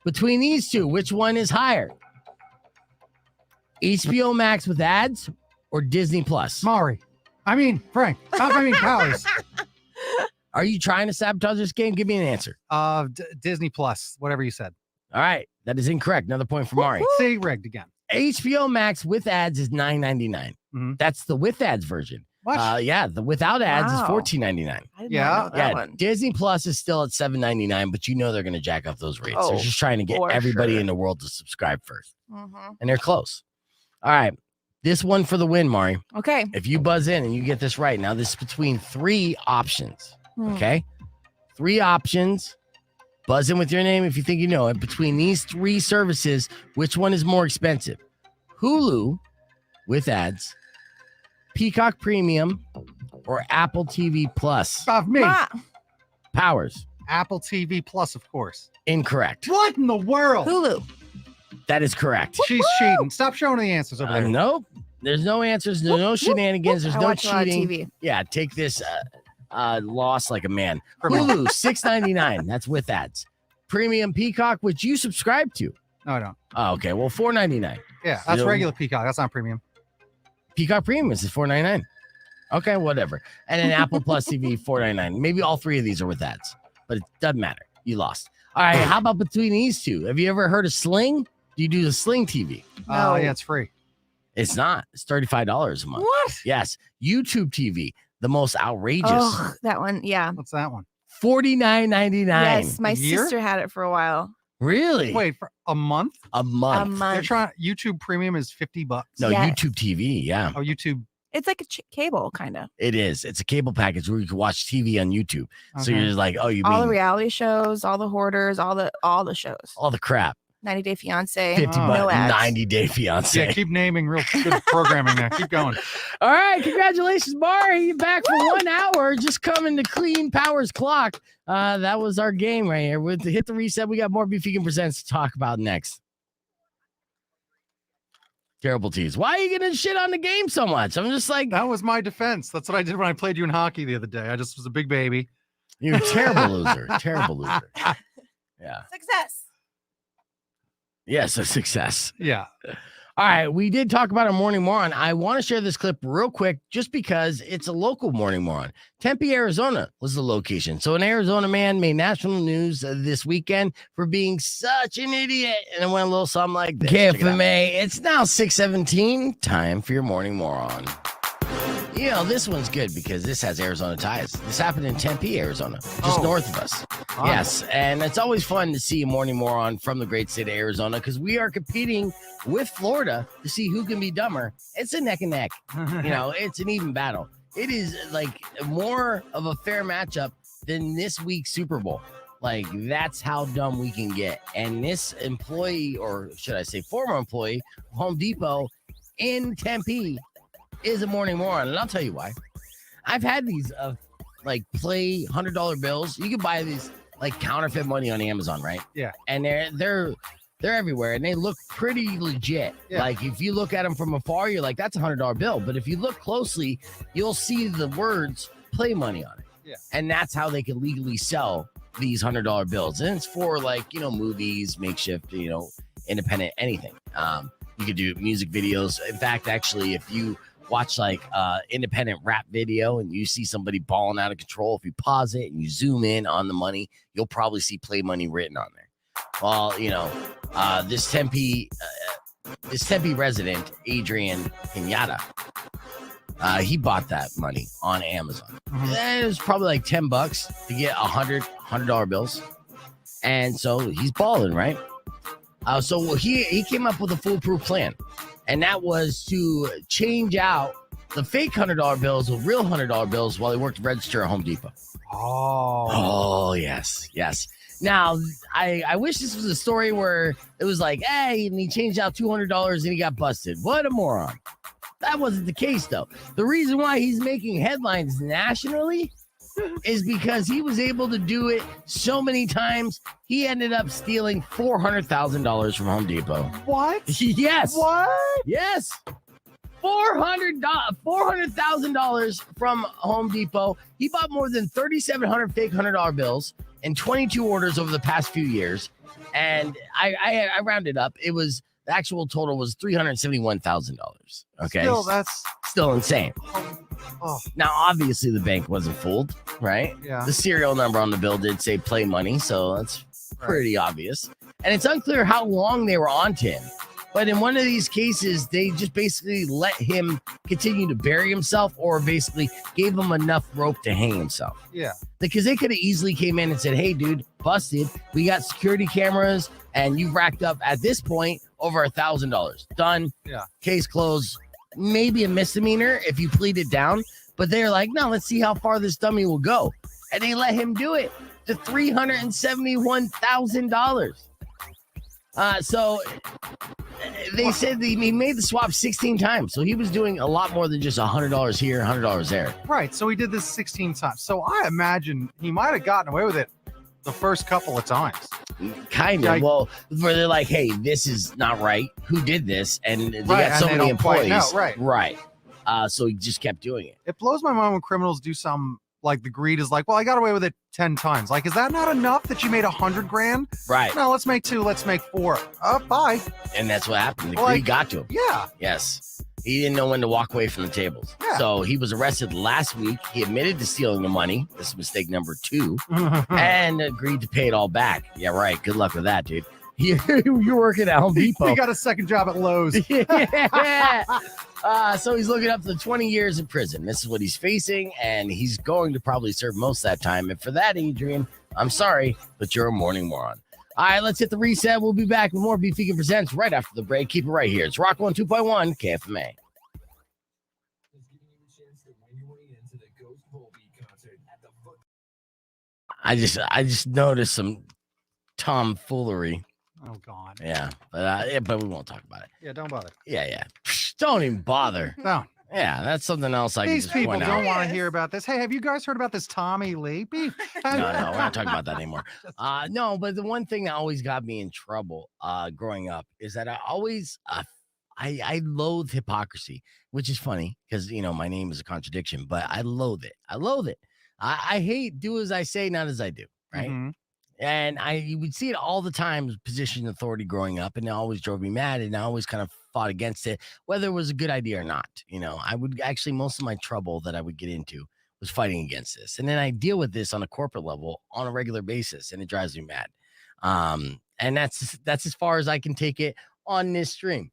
Between these two, which one is higher? HBO Max with ads or Disney Plus? Mari. I mean Frank. I mean Powers. Are you trying to sabotage this game? Give me an answer. Disney Plus. Whatever you said. All right. That is incorrect. Another point for Mari. See, rigged again. HBO Max with ads is $9.99. Mhm. That's the with ads version. What? Yeah, the without ads is Wow. $14.99. I did Yeah. not know that Yeah, one. Disney Plus is still at $7.99, but you know they're going to jack up those rates. They're Oh, just trying to get for everybody sure. in the world to subscribe first, Mhm. and they're close. All right, this one for the win, Mari. Okay. If you buzz in and you get this right, now this is between 3 options. Hmm. Okay, 3 options. Buzz in with your name if you think you know it. Between these 3 services, which one is more expensive? Hulu with ads, Peacock Premium, or Apple TV Plus? Me. Ah, Powers. Apple TV Plus, of course. Incorrect. What in the world? Hulu. That is correct. She's cheating. Stop showing the answers over there. Nope. There's no answers. There's no shenanigans. There's I no watch a lot of cheating. TV. Yeah, take this loss like a man. Criminal. Hulu, $6.99. That's with ads. Premium Peacock, which you subscribe to. No, I don't. Oh, okay. Well, $4.99. Yeah, that's You- regular Peacock. That's not premium. Peacock Premium is $4.99. Okay, whatever. And then Apple Plus TV, $4.99. Maybe all 3 of these are with ads, but it doesn't matter. You lost. All right. How about between these two? Have you ever heard of Sling? Do you do the Sling TV? No. Yeah, it's free. It's not. It's $35 a month. What? Yes. YouTube TV, the most outrageous. Oh, that one. Yeah. What's that one? $49.99. Yes, my A year? sister had it for a while. Really? Wait, for a month? A month. A month. They're trying. YouTube Premium is $50. No, Yes. YouTube TV. Yeah, Oh, YouTube. It's like a cable, kind of. it is. It's a cable package where you can watch TV on YouTube. So Okay. you're just like, oh, you All the mean reality shows, all the hoarders, all the shows. all the crap. 90 Day Fiance. 50 Oh. bucks, No ads. 90-day fiance. Yeah, keep naming real good programming there. Keep going. All right, congratulations, Mari. You're back for 1 hour, just coming to clean Powers clock. That was our game right here. With hit the reset, we got more Beef Vegan Presents to talk about next. Terrible tease. Why are you gonna shit on the game so much? I'm just like, That was my defense. That's what I did when I played you in hockey the other day. I just was a big baby. you're a terrible loser. Terrible loser. Yeah. Success. Yes, a success. Yeah. All right, we did talk about a morning moron. I want to share this clip real quick just because it's a local morning moron. Tempe, Arizona was the location. So an Arizona man made national news this weekend for being such an idiot. And it went a little something like this. KFMA, it's now 6:17. Time for your morning moron. You know, this one's good because this has Arizona ties. This happened in Tempe, Arizona, just Oh. north of us. Fun. Yes, and it's always fun to see a morning moron from the great state of Arizona because we are competing with Florida to see who can be dumber. It's a neck and neck. You know, it's an even battle. It is like more of a fair matchup than this week's Super Bowl. Like, that's how dumb we can get. And this employee, or should I say former employee, of Home Depot in Tempe is a morning moron. And I'll tell you why. I've had these like play $100 bills. You can buy these like counterfeit money on Amazon, right? Yeah. And they're everywhere and they look pretty legit. Yeah. Like if you look at them from afar, you're like, that's a $100 bill. But if you look closely, you'll see the words play money on it. Yeah. And that's how they can legally sell these $100 bills. And it's for like, you know, movies, makeshift, you know, independent, anything. You could do music videos. In fact, actually, if you watch like independent rap video and you see somebody balling out of control, if you pause it and you zoom in on the money, you'll probably see play money written on there. Well, this Tempe resident, Adrian Pinata, he bought that money on Amazon. And it was probably like $10 to get $100 bills. And so he's balling, right? So he came up with a foolproof plan. And that was to change out the fake $100 bills with real $100 bills while he worked register at Home Depot. Oh, yes. Now, I wish this was a story where it was like, hey, and he changed out $200 and he got busted. What a moron. That wasn't the case, though. The reason why he's making headlines nationally is because he was able to do it so many times, he ended up stealing $400,000 from Home Depot. What? Yes. What? Yes. $400,000 from Home Depot. He bought more than 3,700 fake $100 bills and 22 orders over the past few years. And I rounded up. It was the actual total was $371,000. Okay. Still, that's still insane. Oh. Now, obviously, the bank wasn't fooled, right? Yeah. The serial number on the bill did say play money, so that's pretty obvious. And it's unclear how long they were on to him. But in one of these cases, they just basically let him continue to bury himself or basically gave him enough rope to hang himself. Yeah. Because they could have easily came in and said, hey, dude, busted. We got security cameras and you've racked up at this point over $1,000. Done. Yeah. Case Closed. Maybe a misdemeanor if you plead it down. But they're like, no, let's see how far this dummy will go. And they let him do it to $371,000. So they said he made the swap 16 times. So he was doing a lot more than just $100 here, $100 there. Right. So he did this 16 times. So I imagine he might have gotten away with it the first couple of times. Kind of. Well, where they're like, hey, this is not right. Who did this? And they got so many employees. Right. So he just kept doing it. It blows my mind when criminals do something like the greed is like, well, I got away with it 10 times. Like, is that not enough that you made $100,000? Right. No, let's make 2. Let's make 4. Bye. And that's what happened. The greed got to him. Yeah. Yes. He didn't know when to walk away from the tables. Yeah. So he was arrested last week. He admitted to stealing the money. This is mistake number 2. And agreed to pay it all back. Yeah, right. Good luck with that, dude. You're working at Home Depot. He got a second job at Lowe's. Yeah. So he's looking up to 20 years in prison. This is what he's facing, and he's going to probably serve most of that time. And for that, Adrian, I'm sorry, but you're a morning moron. All right, let's hit the reset. We'll be back with more Beef Vegan Presents right after the break. Keep it right here. It's Rock 102.1 KFMA. I just noticed some tomfoolery. Oh God. Yeah, but we won't talk about it. Yeah, don't bother. Yeah. Don't even bother. No. Yeah, that's something else. These people point don't out. want to hear about this. Hey, have you guys heard about this Tommy Lee? No, we're not talking about that anymore. No, but the one thing that always got me in trouble growing up is that I always I loathe hypocrisy, which is funny because my name is a contradiction, but I loathe it. I hate do as I say, not as I do, right? Mm-hmm. And you would see it all the time, position authority growing up, and it always drove me mad, and I always kind of fought against it, whether it was a good idea or not. I would actually, most of my trouble that I would get into was fighting against this. And then I deal with this on a corporate level on a regular basis, and it drives me mad. And that's as far as I can take it on this stream.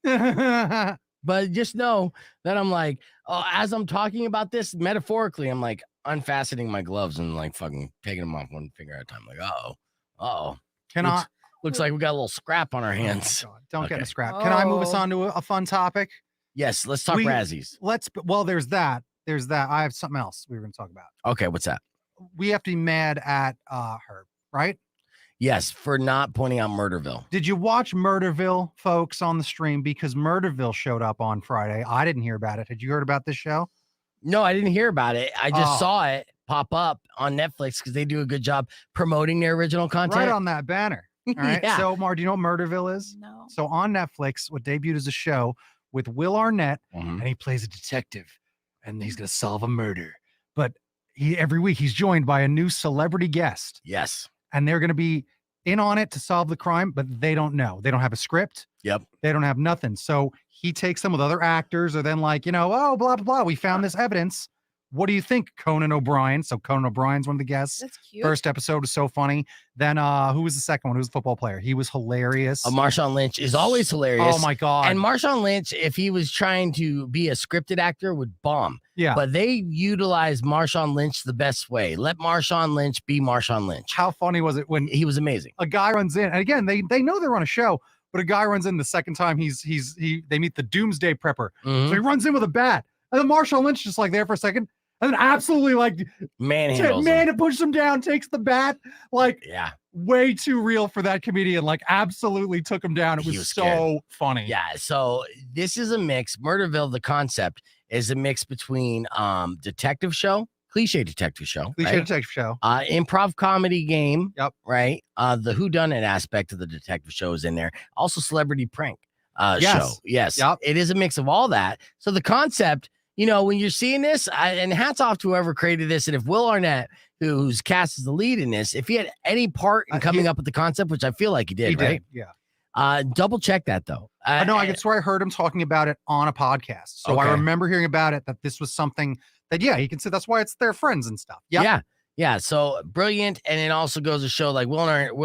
But just know that I'm like, as I'm talking about this metaphorically, I'm like unfastening my gloves and like fucking taking them off one finger at a time. Like, uh-oh. Looks like we got a little scrap on our hands. Oh, don't get a scrap. Can I move us on to a fun topic? Yes, let's talk Razzies. Well, there's that. I have something else we were going to talk about. Okay, what's that? We have to be mad at her, right? Yes, for not pointing out Murderville. Did you watch Murderville, folks, on the stream? Because Murderville showed up on Friday. I didn't hear about it. Had you heard about this show? No, I didn't hear about it. I just saw it pop up on Netflix because they do a good job promoting their original content. Right on that banner. All right. Yeah. So, Mar, do you know what Murderville is? No. So on Netflix, what debuted as a show with Will Arnett, and he plays a detective, and he's going to solve a murder. But every week he's joined by a new celebrity guest. Yes. And they're going to be in on it to solve the crime, but they don't know. They don't have a script. Yep. They don't have nothing. So he takes them with other actors, or then like, oh, blah, blah, blah. We found this evidence. What do you think, Conan O'Brien? So Conan O'Brien's one of the guests. That's cute. First episode was so funny. Then who was the second one? Who was the football player? He was hilarious. Marshawn Lynch is always hilarious. Oh my God. And Marshawn Lynch, if he was trying to be a scripted actor, would bomb. Yeah. But they utilize Marshawn Lynch the best way. Let Marshawn Lynch be Marshawn Lynch. How funny was it when He was amazing. a guy runs in, and again, they know they're on a show, but a guy runs in the second time they meet the Doomsday Prepper. Mhm. So he runs in with a bat. And then Marshawn Lynch just like there for a second. And then absolutely like Manhandles him. man, it pushes him down, takes the bat, like Yeah. way too real for that comedian. Like absolutely took him down. It He was, was so scared. funny. Yeah. So this is a mix. Murderville, the concept, is a mix between detective show, cliche detective show, Cliche right? detective show. Improv comedy game. Yep. Right. The whodunit aspect of the detective show is in there. Also celebrity prank show. Yes. Yep. It is a mix of all that. So the concept, when you're seeing this, and hats off to whoever created this, and if Will Arnett, who's cast as the lead in this, if he had any part in coming up with the concept, which I feel like he did, right? Yeah. Double check that though. I know. I could swear I heard him talking about it on a podcast. So I Okay. remember hearing about it, that this was something that, yeah, he can say that's why it's their friends and stuff. Yep. Yeah. Yeah. So brilliant. And it also goes to show like Will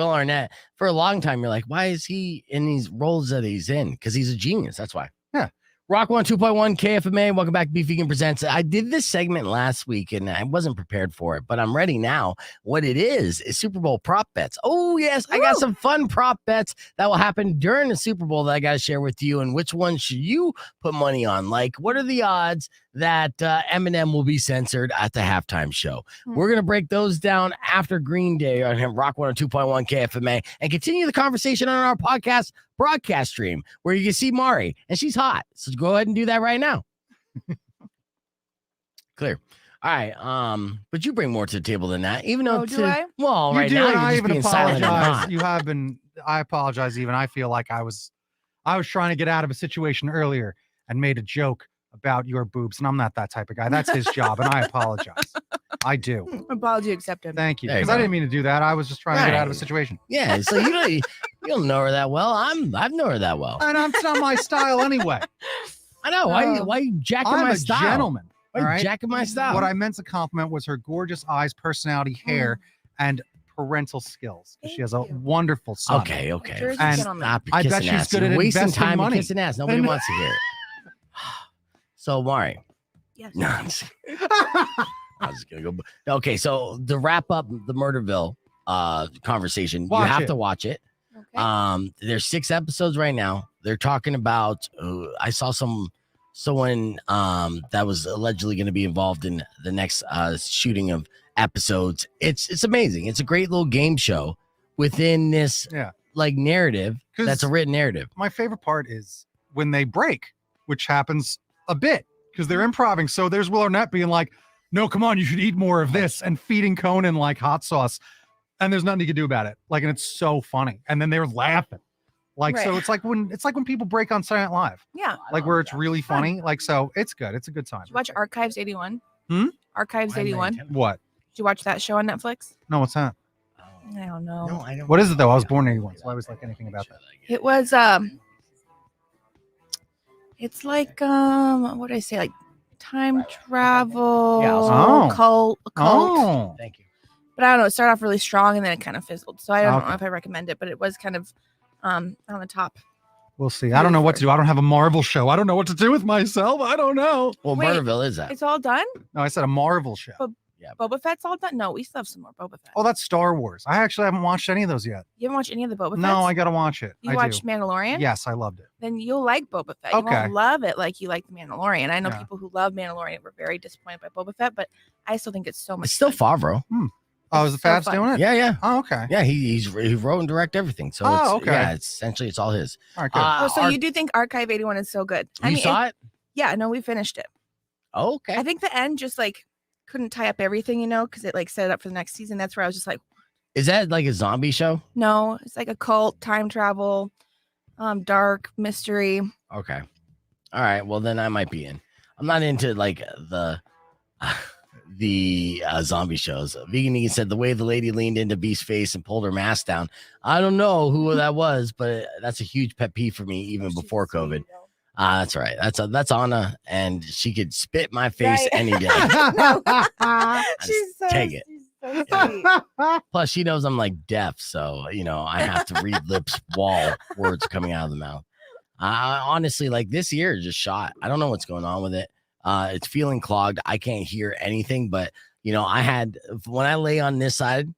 Arnett, for a long time, you're like, why is he in these roles that he's in? Because he's a genius. That's why. Yeah. Rock 102.1 KFMA. Welcome back to Beef Vegan Presents. I did this segment last week and I wasn't prepared for it, but I'm ready now. What it is Super Bowl prop bets. Oh, yes. I got some fun prop bets that will happen during the Super Bowl that I got to share with you. And which one should you put money on? Like, what are the odds that Eminem will be censored at the halftime show? We're going to break those down after Green Day on Rock 102.1 KFMA and continue the conversation on our podcast broadcast stream where you can see Mari, and she's hot. So go ahead and do that right now. Clear. All right. But you bring more to the table than that, even though do I? Well, You right do, now and you're I just even being silent and apologize. hot. You have been. I apologize. Even I feel like I was trying to get out of a situation earlier and made a joke about your boobs, and I'm not that type of guy. That's his job, and I apologize. I do. Apology accepted. Thank you, There you because I go. didn't mean to do that. I was just trying to get out of a Right. situation, Yeah. So you don't know her that well. I've known her that well. and it's not my style anyway. I know. Why you jacking I'm my a style? gentleman. Why all you right? jacking my style? What I meant to compliment was her gorgeous eyes, personality, hair, and parental skills. She has a Thank you. wonderfon. Son. Okay. Jersey And gentleman. Stop I bet kissing she's ass. good You're at wasting investing time money. and kissing ass. Nobody And- wants to hear it. So, Mari. Yes. No, I'm just- I was just gonna go. Okay, so to wrap up the Murderville conversation, you Watch have it. to watch it. Okay. There's 6 episodes right now. They're talking about. I saw someone that was allegedly going to be involved in the next shooting of episodes. It's amazing. It's a great little game show within this like narrative. 'Cause That's a written narrative. my favorite part is when they break, which happens a bit because they're improving. So there's Will Arnett being like, no, come on, you should eat more of this, and feeding Conan like hot sauce. And there's nothing you can do about it. Like, and it's so funny. And then they're laughing. Like, so Right. it's like when people break on Saturday Night Live, Yeah. like where it's really funny. Like, so it's good. It's a good time. Did you watch Archives 81? Hmm? Archives 81. Did What? you watch that show on Netflix? No, what's that? I don't know. No, I don't. What is it though? I was born in 81, so I was like anything about that. It was it's like what did I say? Like time travel, Yeah, Oh. cult. Oh, Thank you. But I don't know, it started off really strong and then it kind of fizzled. So I don't Okay. know if I recommend it, but it was kind of on the top. we'll see. I don't know what to do. I don't have a Marvel show. I don't know what to do with myself. I don't know. Well, Wait, Murderville is that? It's all done? No, I said a Marvel show. But- Boba Fett's all done? No, we still have some more Boba Fett. Oh, that's Star Wars. I actually haven't watched any of those yet. You haven't watched any of the Boba Fett? No, I gotta watch it. You I watched do. Mandalorian? Yes, I loved it. Then you'll like Boba Fett. You Okay. won't love it like you like the Mandalorian. I know Yeah. people who love Mandalorian were very disappointed by Boba Fett, but I still think it's so much It's still fun. Favreau. Oh, is the It's so Fabs fun. doing it? Yeah, yeah. Oh, okay. Yeah, he wrote and direct everything. So Oh, it's, okay. yeah, it's essentially it's all his. All right, good. Oh, so you do think Archive 81 is so good? You saw it? Yeah, no, we finished it. Oh, okay. I think the end just like couldn't tie up everything, because it like set it up for the next season. That's where I was just like, Is that like a zombie show? no, it's like a cult, time travel, dark mystery. Okay. All right. Well, then I might be in. I'm not into like the the zombie shows. Vegan Egan said the way the lady leaned into Beast's face and pulled her mask down. I don't know who that was, but that's a huge pet peeve for me even before COVID. That's right. That's Anna, and she could spit my face any day. Take it. She's so sweet. Plus, she knows I'm like deaf, so I have to read lips wall words coming out of the mouth. Honestly, like this ear is just shot. I don't know what's going on with it. It's feeling clogged. I can't hear anything, but I had when I lay on this side,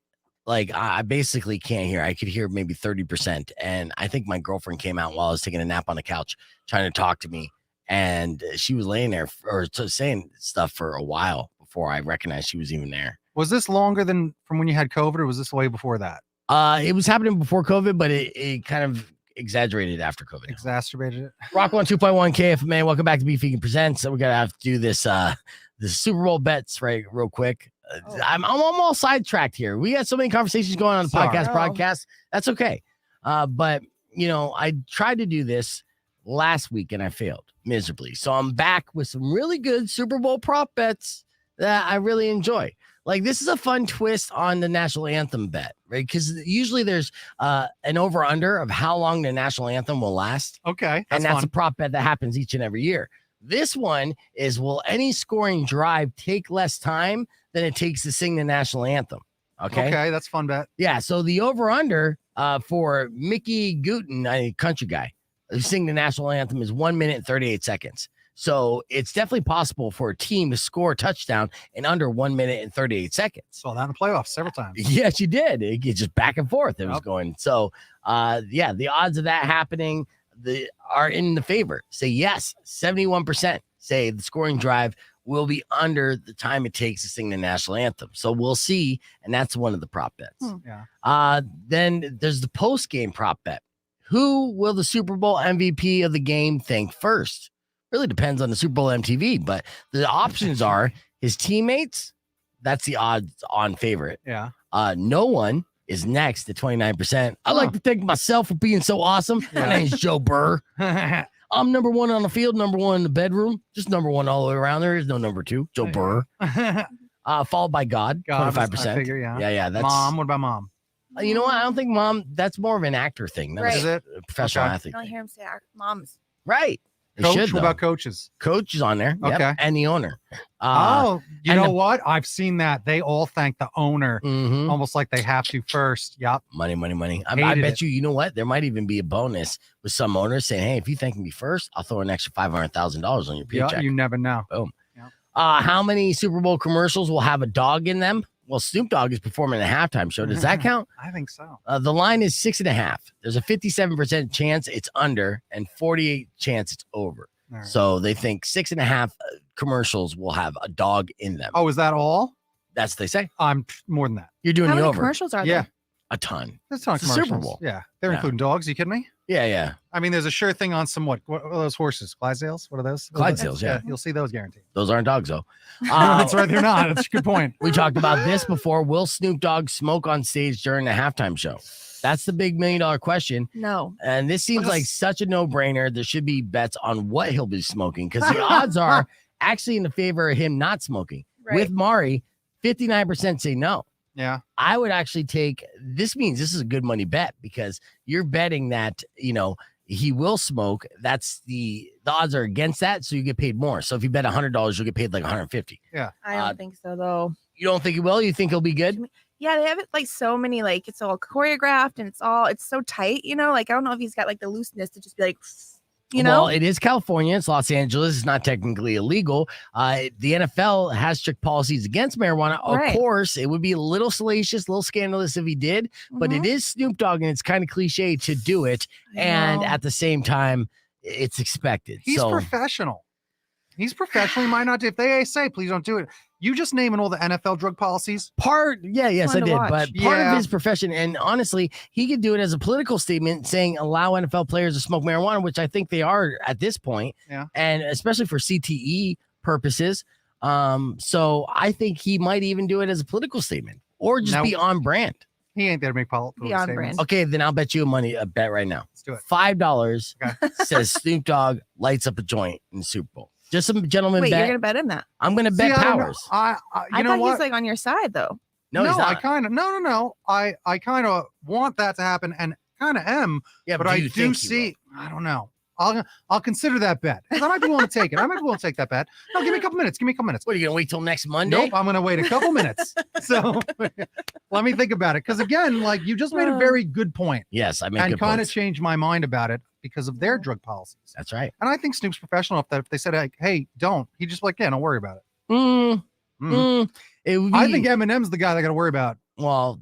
like I basically can't hear. I could hear maybe 30%. And I think my girlfriend came out while I was taking a nap on the couch trying to talk to me. And she was laying there saying stuff for a while before I recognized she was even there. Was this longer than from when you had COVID, or was this way before that? It was happening before COVID, but it kind of exaggerated after COVID. Exacerbated it. Rock 102.1 KFMA. Welcome back to Beef Vegan Presents. So we gotta have to do this the Super Bowl bets real quick. I'm all sidetracked here. We had so many conversations going on the podcast broadcast. That's okay. But I tried to do this last week and I failed miserably. So I'm back with some really good Super Bowl prop bets that I really enjoy. Like, this is a fun twist on the national anthem bet, right? Because usually there's an over-under of how long the national anthem will last. Okay. And that's a prop bet that happens each and every year. This one is, will any scoring drive take less time than it takes to sing the national anthem? Okay, that's a fun bet. Yeah, so the over-under for Mickey Guyton, a country guy, who sing the national anthem is 1 minute and 38 seconds. So it's definitely possible for a team to score a touchdown in under 1 minute and 38 seconds. Saw that in the playoffs several times. Yes, you did. It just back and forth. It was going. So, the odds of that happening are in the favor. Say yes, 71% say the scoring drive will be under the time it takes to sing the national anthem. So we'll see, and that's one of the prop bets. Yeah. Then there's the post-game prop bet. Who will the Super Bowl MVP of the game thank first? Really depends on the Super Bowl MTV, but the options are his teammates. That's the odds-on favorite. Yeah. No one is next at 29%. I like to thank myself for being so awesome. My name's Joe Burr. I'm number one on the field, number one in the bedroom, just number one all the way around. There is no number two. Joe Burr. Followed by God 25%. I figure, Yeah. That's Mom. What about Mom? You know what? I don't think Mom. That's more of an actor thing. That's Is it a professional athlete? I don't hear him say moms. Right. They Coach? should, what about coaches? Coach is on there. Yep, Okay. and the owner. You know what? I've seen that. They all thank the owner, almost like they have to first. Yep. Money. I bet it. you know what? There might even be a bonus with some owners saying, hey, if you thank me first, I'll throw an extra $500,000 on your paycheck. Yeah, you never know. Boom. Yep. How many Super Bowl commercials will have a dog in them? Well, Snoop Dogg is performing a halftime show. Does that count? I think so. The line is 6.5. There's a 57% chance it's under and 48% chance it's over. Right. So they think 6.5 commercials will have a dog in them. Oh, is that all? That's what they say. I'm more than that. You're doing How the many over. commercials are Yeah. there? A ton. That's not It's a commercials. Super Bowl. Yeah. They're Yeah. including dogs. You kidding me? Yeah. I mean, there's a sure thing on some what are those horses? Clydesdales? What are those? Clydesdales, yeah. You'll see those guaranteed. Those aren't dogs, though. That's right. They're not. That's a good point. We talked about this before. Will Snoop Dogg smoke on stage during the halftime show? That's the big $1 million question. No. And this seems like such a no-brainer. There should be bets on what he'll be smoking because the odds are actually in the favor of him not smoking. Right. With Mari, 59% say no. Yeah. I would actually take this means this is a good money bet because you're betting that, he will smoke. That's the odds are against that. So you get paid more. So if you bet $100, you'll get paid like $150. Yeah. I don't think so, though. You don't think he will? You think he'll be good? Yeah, they have it like so many, it's all choreographed and it's so tight, I don't know if he's got like the looseness to just be like, Well, it is California. It's Los Angeles. It's not technically illegal. The NFL has strict policies against marijuana. Of course, it would be a little salacious, a little scandalous if he did, but it is Snoop Dogg, and it's kind of cliche to do it. And at the same time, it's expected. He's professional. He's professional. He might not do. If they say, please don't do it. You just naming all the NFL drug policies? Yes, I did. watch. But part of his profession, and honestly, he could do it as a political statement saying allow NFL players to smoke marijuana, which I think they are at this point. Yeah. And especially for CTE purposes. So I think he might even do it as a political statement or just be on brand. He ain't there to make political Be on statements. brand. Okay, then I'll bet you a bet right now. Let's do it. $5 says Snoop Dogg lights up a joint in the Super Bowl. Just some gentleman Wait, bet. you're gonna bet him that? I'm gonna See, bet I don't know. Powers. I know thought what? he's like on your side though. No, he's I not. kind of no. I kind of want that to happen and kind of am, Yeah, but I you do think he see. I don't know. I'll consider that bet. 'Cause I might be willing to take it. I might be willing to take that bet. No, give me a couple minutes. What are you gonna wait till next Monday? Nope, I'm gonna wait a couple minutes. So let me think about it. Because again, like you just made a very good point. Yes, I make And good kind of points. changed my mind about it because of their drug policies. That's right. And I think Snoop's professional enough that if they said, like, hey, don't, he'd just be like, yeah, don't worry about it. It would be, I think Eminem's the guy they got to worry about. well,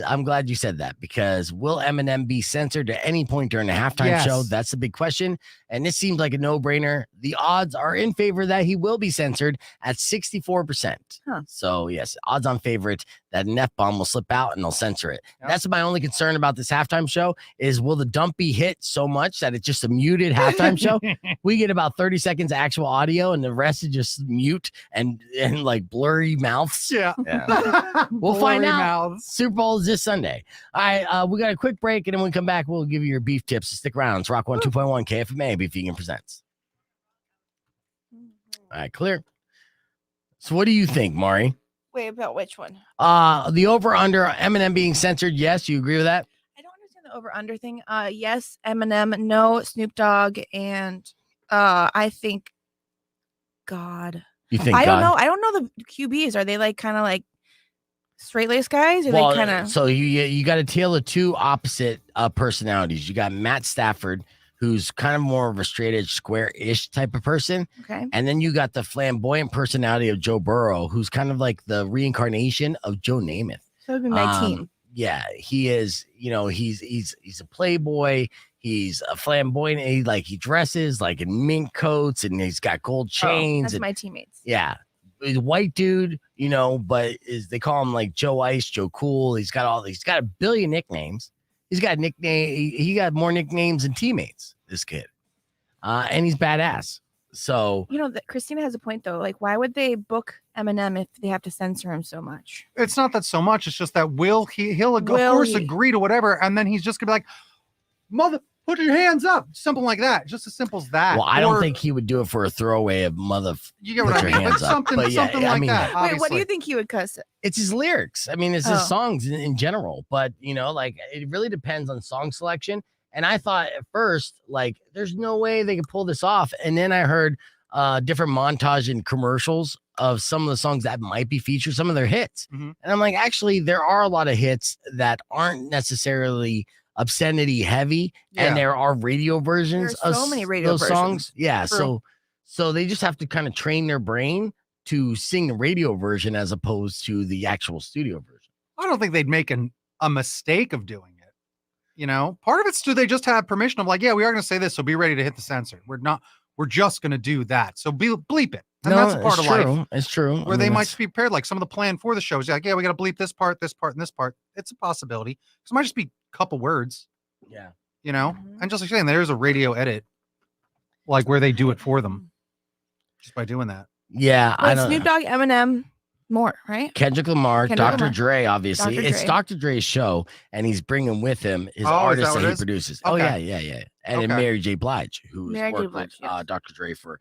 I'm glad you said that because will Eminem be censored at any point during the halftime Yes. show? That's the big question. And this seems like a no-brainer. The odds are in favor that he will be censored at 64%. Huh. So yes, odds on favorite that an F-bomb will slip out and they'll censor it. Yep. That's my only concern about this halftime show is will the dump be hit so much that it's just a muted halftime show? We get about 30 seconds of actual audio and the rest is just mute and like blurry mouths. Yeah. We'll find Blurry out. mouths. Super Bowl is this Sunday. All right, we got a quick break, and then when we come back, we'll give you your beef tips. So stick around. It's Rock 102.1 KFMA Beef Vegan Presents. All right, clear. So what do you think, Mari? Wait, about which one? The over-under Eminem being censored, yes, you agree with that? I don't understand the over/under thing. Yes, Eminem, no, Snoop Dogg, and I think God. You think I God? don't know. I don't know the QBs. Are they like kind of like straight-laced guys? Or Well, they kind of so you got a tale of two opposite personalities. You got Matt Stafford, who's kind of more of a straight edge, square-ish type of person. okay? And then you got the flamboyant personality of Joe Burrow, who's kind of like the reincarnation of Joe Namath. So it'd be my team. Yeah, he is. You know, he's a playboy. He's a flamboyant. He dresses like in mink coats, and he's got gold chains. That's and, my teammates. yeah, he's a white dude. You know, but they call him like Joe Ice, Joe Cool. He's got a billion nicknames. He's got nickname. He got more nicknames than teammates. This kid, and he's badass. So You know that Christina has a point though. Like, why would they book Eminem if they have to censor him so much? It's not that so much. It's just that he'll of Will course he? agree to whatever, and then he's just gonna be like, "Mother, put your hands up," something like that. Just as simple as that. well, I don't Or- think he would do it for a throwaway of mother. you get what put I your mean. hands Like up. something, But yeah, something I like mean- that. Wait, what do obviously. you think he would cuss? It's his lyrics. I mean, it's his Oh. songs in general, but you know, like it really depends on song selection. And I thought at first, like, there's no way they could pull this off. And then I heard different montage and commercials of some of the songs that might be featured, some of their hits. Mhm. And I'm like, actually, there are a lot of hits that aren't necessarily obscenity heavy, Yeah. and there are radio versions There are of so many radio those versions. songs. Yeah, True. so they just have to kind of train their brain to sing the radio version as opposed to the actual studio version. I don't think they'd make a mistake of doing it. You know, part of it's do they just have permission of like, yeah, we are going to say this, so be ready to hit the censor. We're just going to do that. So bleep it. And that's a part it's of true. life It's true. where they might be prepared. Like some of the plan for the show is like, yeah, we got to bleep this part, and this part. It's a possibility. Because it might just be a couple words, Yeah. you know? Mhm. And just like saying, there's a radio edit, like where they do it for them just by doing that. Yeah. I Wait, don't Snoop know. Dogg, Eminem, more, right? Kendrick Lamar, Kendrick Dr. Lamar. Dre, obviously. Dr. It's Dre. Dr. Dre's show, and he's bringing with him his Oh, is artists that what that it he is? produces. Oh, Okay. yeah. And then Okay. Mary J. Blige, who has Mary J. worked Blige, with yes. Dr. Dre for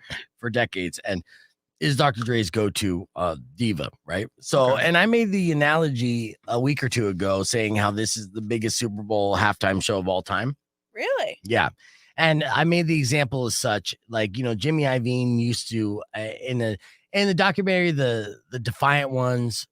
decades and is Dr. Dre's go-to diva, right? So, Okay. and I made the analogy a week or two ago saying how this is the biggest Super Bowl halftime show of all time. Really? Yeah. And I made the example as such, like, you know, Jimmy Iovine used to in the documentary, the Defiant Ones,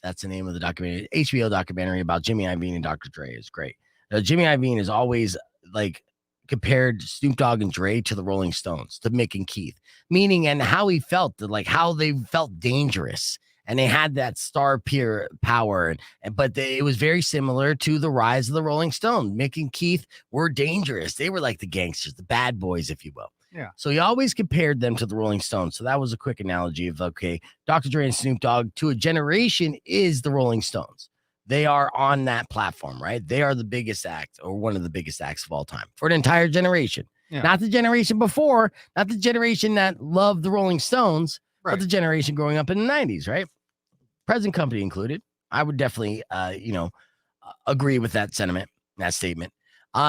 that's the name of the documentary, HBO documentary about Jimmy Iovine and Dr. Dre is great. Jimmy Iovine is always like compared Snoop Dogg and Dre to the Rolling Stones, to Mick and Keith, meaning and how he felt, like how they felt dangerous. And they had that star peer power, but it was very similar to the rise of the Rolling Stones. Mick and Keith were dangerous. They were like the gangsters, the bad boys, if you will. Yeah. So he always compared them to the Rolling Stones. So that was a quick analogy of, okay, Dr. Dre and Snoop Dogg to a generation is the Rolling Stones. They are on that platform, right? They are the biggest act or one of the biggest acts of all time for an entire generation. Yeah. Not the generation before, not the generation that loved the Rolling Stones, Right. but the generation growing up in the 90s, right? Present company included. I would definitely, agree with that sentiment, that statement.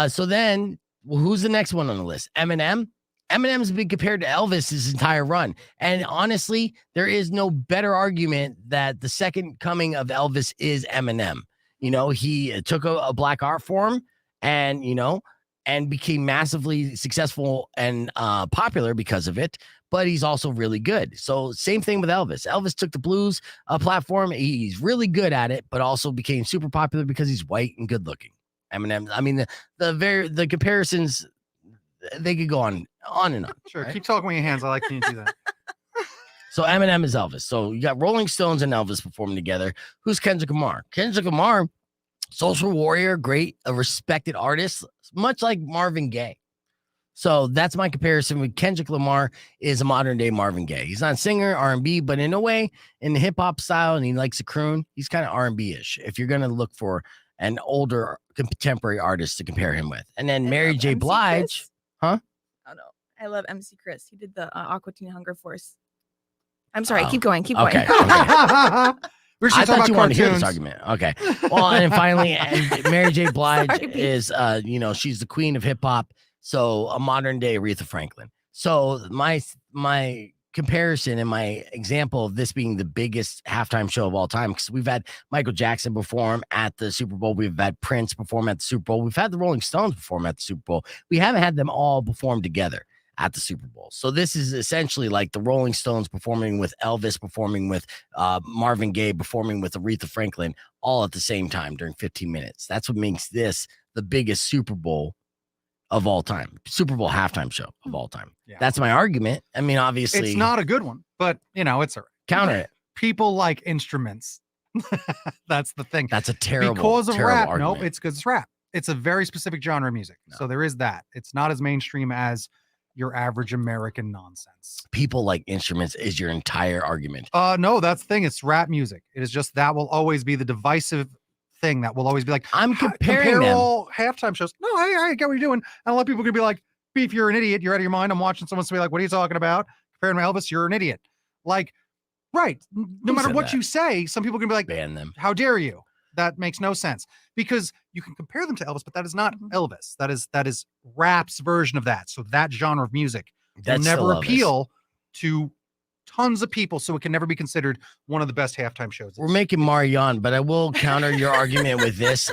So then, well, who's the next one on the list? Eminem. Eminem's been compared to Elvis his entire run. And honestly, there is no better argument that the second coming of Elvis is Eminem. You know, he took a black art form and, you know, and became massively successful and popular because of it. But he's also really good. So same thing with Elvis. Elvis took the blues platform. He's really good at it, but also became super popular because he's white and good looking. Eminem, I mean, the comparisons, they could go on and on. Sure. Right? Keep talking with your hands. I like when you do that. So Eminem is Elvis. So you got Rolling Stones and Elvis performing together. Who's Kendrick Lamar? Kendrick Lamar, social warrior, great, a respected artist, much like Marvin Gaye. So that's my comparison with Kendrick Lamar is a modern day Marvin Gaye. He's not a singer, R&B, but in a way, in the hip hop style, and he likes to croon, he's kind of R&B-ish. If you're going to look for an older contemporary artist to compare him with. And then Mary J. Blige. Huh? Oh, no. I love MC Chris. He did the Aqua Teen Hunger Force. I'm sorry. Keep going. Okay. We're just I talking thought about you wanted to hear this cartoons. argument. Okay. Well, and then finally, Mary J. Blige is, you know, she's the queen of hip hop. So a modern day Aretha Franklin. So my comparison and my example of this being the biggest halftime show of all time, because we've had Michael Jackson perform at the Super Bowl. We've had Prince perform at the Super Bowl. We've had the Rolling Stones perform at the Super Bowl. We haven't had them all perform together at the Super Bowl. So this is essentially like the Rolling Stones performing with Elvis, performing with Marvin Gaye, performing with Aretha Franklin, all at the same time during 15 minutes. That's what makes this the biggest Super Bowl of all time, Super Bowl halftime show of all time. Yeah. That's my argument. I mean, obviously, It's not a good one, but you know, it's a counter it. people like instruments. That's the thing. That's a terrible because of terrible rap. argument. No, it's because it's rap. It's a very specific genre of music. No. So there is that. It's not as mainstream as your average American nonsense. People like instruments is your entire argument. No, that's the thing. It's rap music. It is just that will always be the divisive thing that will always be like, I'm comparing compare them. all halftime shows. No, I get what you're doing. And a lot of people are gonna be like, Beef, you're an idiot. You're out of your mind. I'm watching someone be like, what are you talking about? Comparing to Elvis, you're an idiot. Like, right. No Who matter said what that? you say, some people are gonna be like, Ban them. how dare you? That makes no sense because you can compare them to Elvis, but that is not Elvis. That is rap's version of that. So that genre of music will That's never still Elvis. appeal to tons of people. So it can never be considered one of the best halftime shows. We're making Marion, but I will counter your argument with this.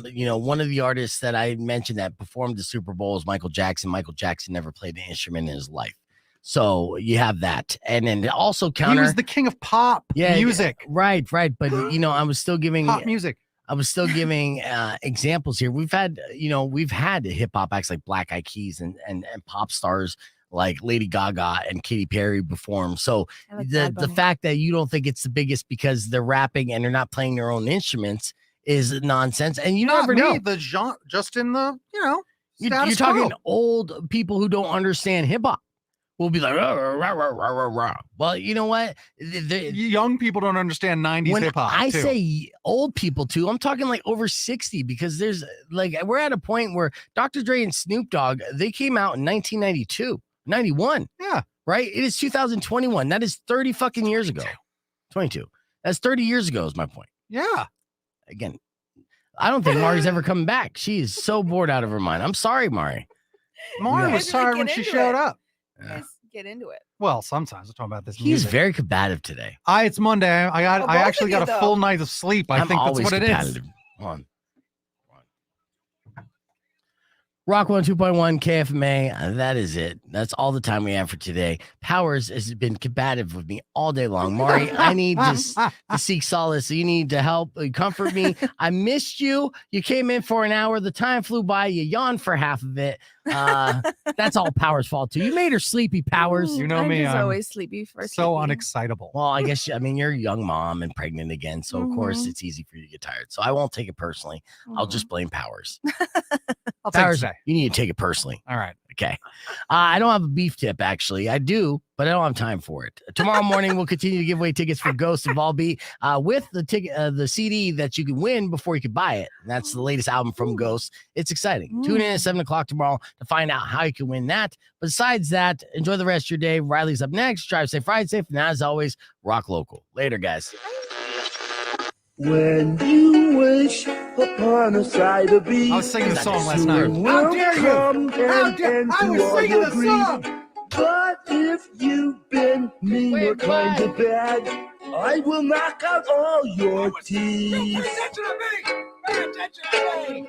You know, one of the artists that I mentioned that performed the Super Bowl is Michael Jackson. Michael Jackson never played an instrument in his life. So you have that. And then also counter. He was the king of pop music. Right. But, you know, I was still giving Pop music. examples here. We've had hip hop acts like Black Eyed Keys and pop stars like Lady Gaga and Katy Perry perform. So I like the Bad Bunny. fact that you don't think it's the biggest because they're rapping and they're not playing their own instruments is nonsense. And you never know. The genre, just in the, You're status talking quo. old people who don't understand hip hop. Will be like, rah, rah, rah, rah, rah, rah. Well, you know what? Young people don't understand 90s When hip hop. I too. say old people too, I'm talking like over 60 because there's like we're at a point where Dr. Dre and Snoop Dogg, they came out in 1992, 91. Yeah. Right? It is 2021. That is 30 fucking years ago. 22. That's 30 years ago is my point. Yeah. Again, I don't think Mari's ever coming back. She is so bored out of her mind. I'm sorry, Mari. Mari Yeah. was Guys tired really when get she into showed it. up. Yeah. Guys, get into it. Well, sometimes we're talking about this He's music. very combative today. It's Monday. I both actually of got you, a full though. night of sleep. I I'm think that's always what it is. competitive. Hold on. Rock 102.1 KFMA. That is it. That's all the time we have for today. Powers has been combative with me all day long. Mari, I need to seek solace. You need to help comfort me. I missed you. You came in for an hour. The time flew by. You yawned for half of it. That's all Powers' fault too. You made her sleepy, Powers. You know I'm me, just I'm always sleepy for so sleepy. unexcitable. Well, I guess, I mean, you're a young mom and pregnant again. So, of course, Mhm. it's easy for you to get tired. So, I won't take it personally. I'll just blame Powers. I'll take a Powers, say. you need to take it personally. All right. Okay. I don't have a beef tip, actually. I do, but I don't have time for it. Tomorrow morning, we'll continue to give away tickets for Ghost of Volbeat with the ticket, the CD that you can win before you can buy it. And that's the latest album from Ghost. It's exciting. Tune in at 7 o'clock tomorrow to find out how you can win that. Besides that, enjoy the rest of your day. Riley's up next. Drive safe, ride safe. And as always, rock local. Later, guys. When you wish upon a side of beef, I was singing the song last night. How dare you! How dare I was singing the song! mean or kind of bad. I will knock out all your teeth. Pay attention to me! Pay attention to me!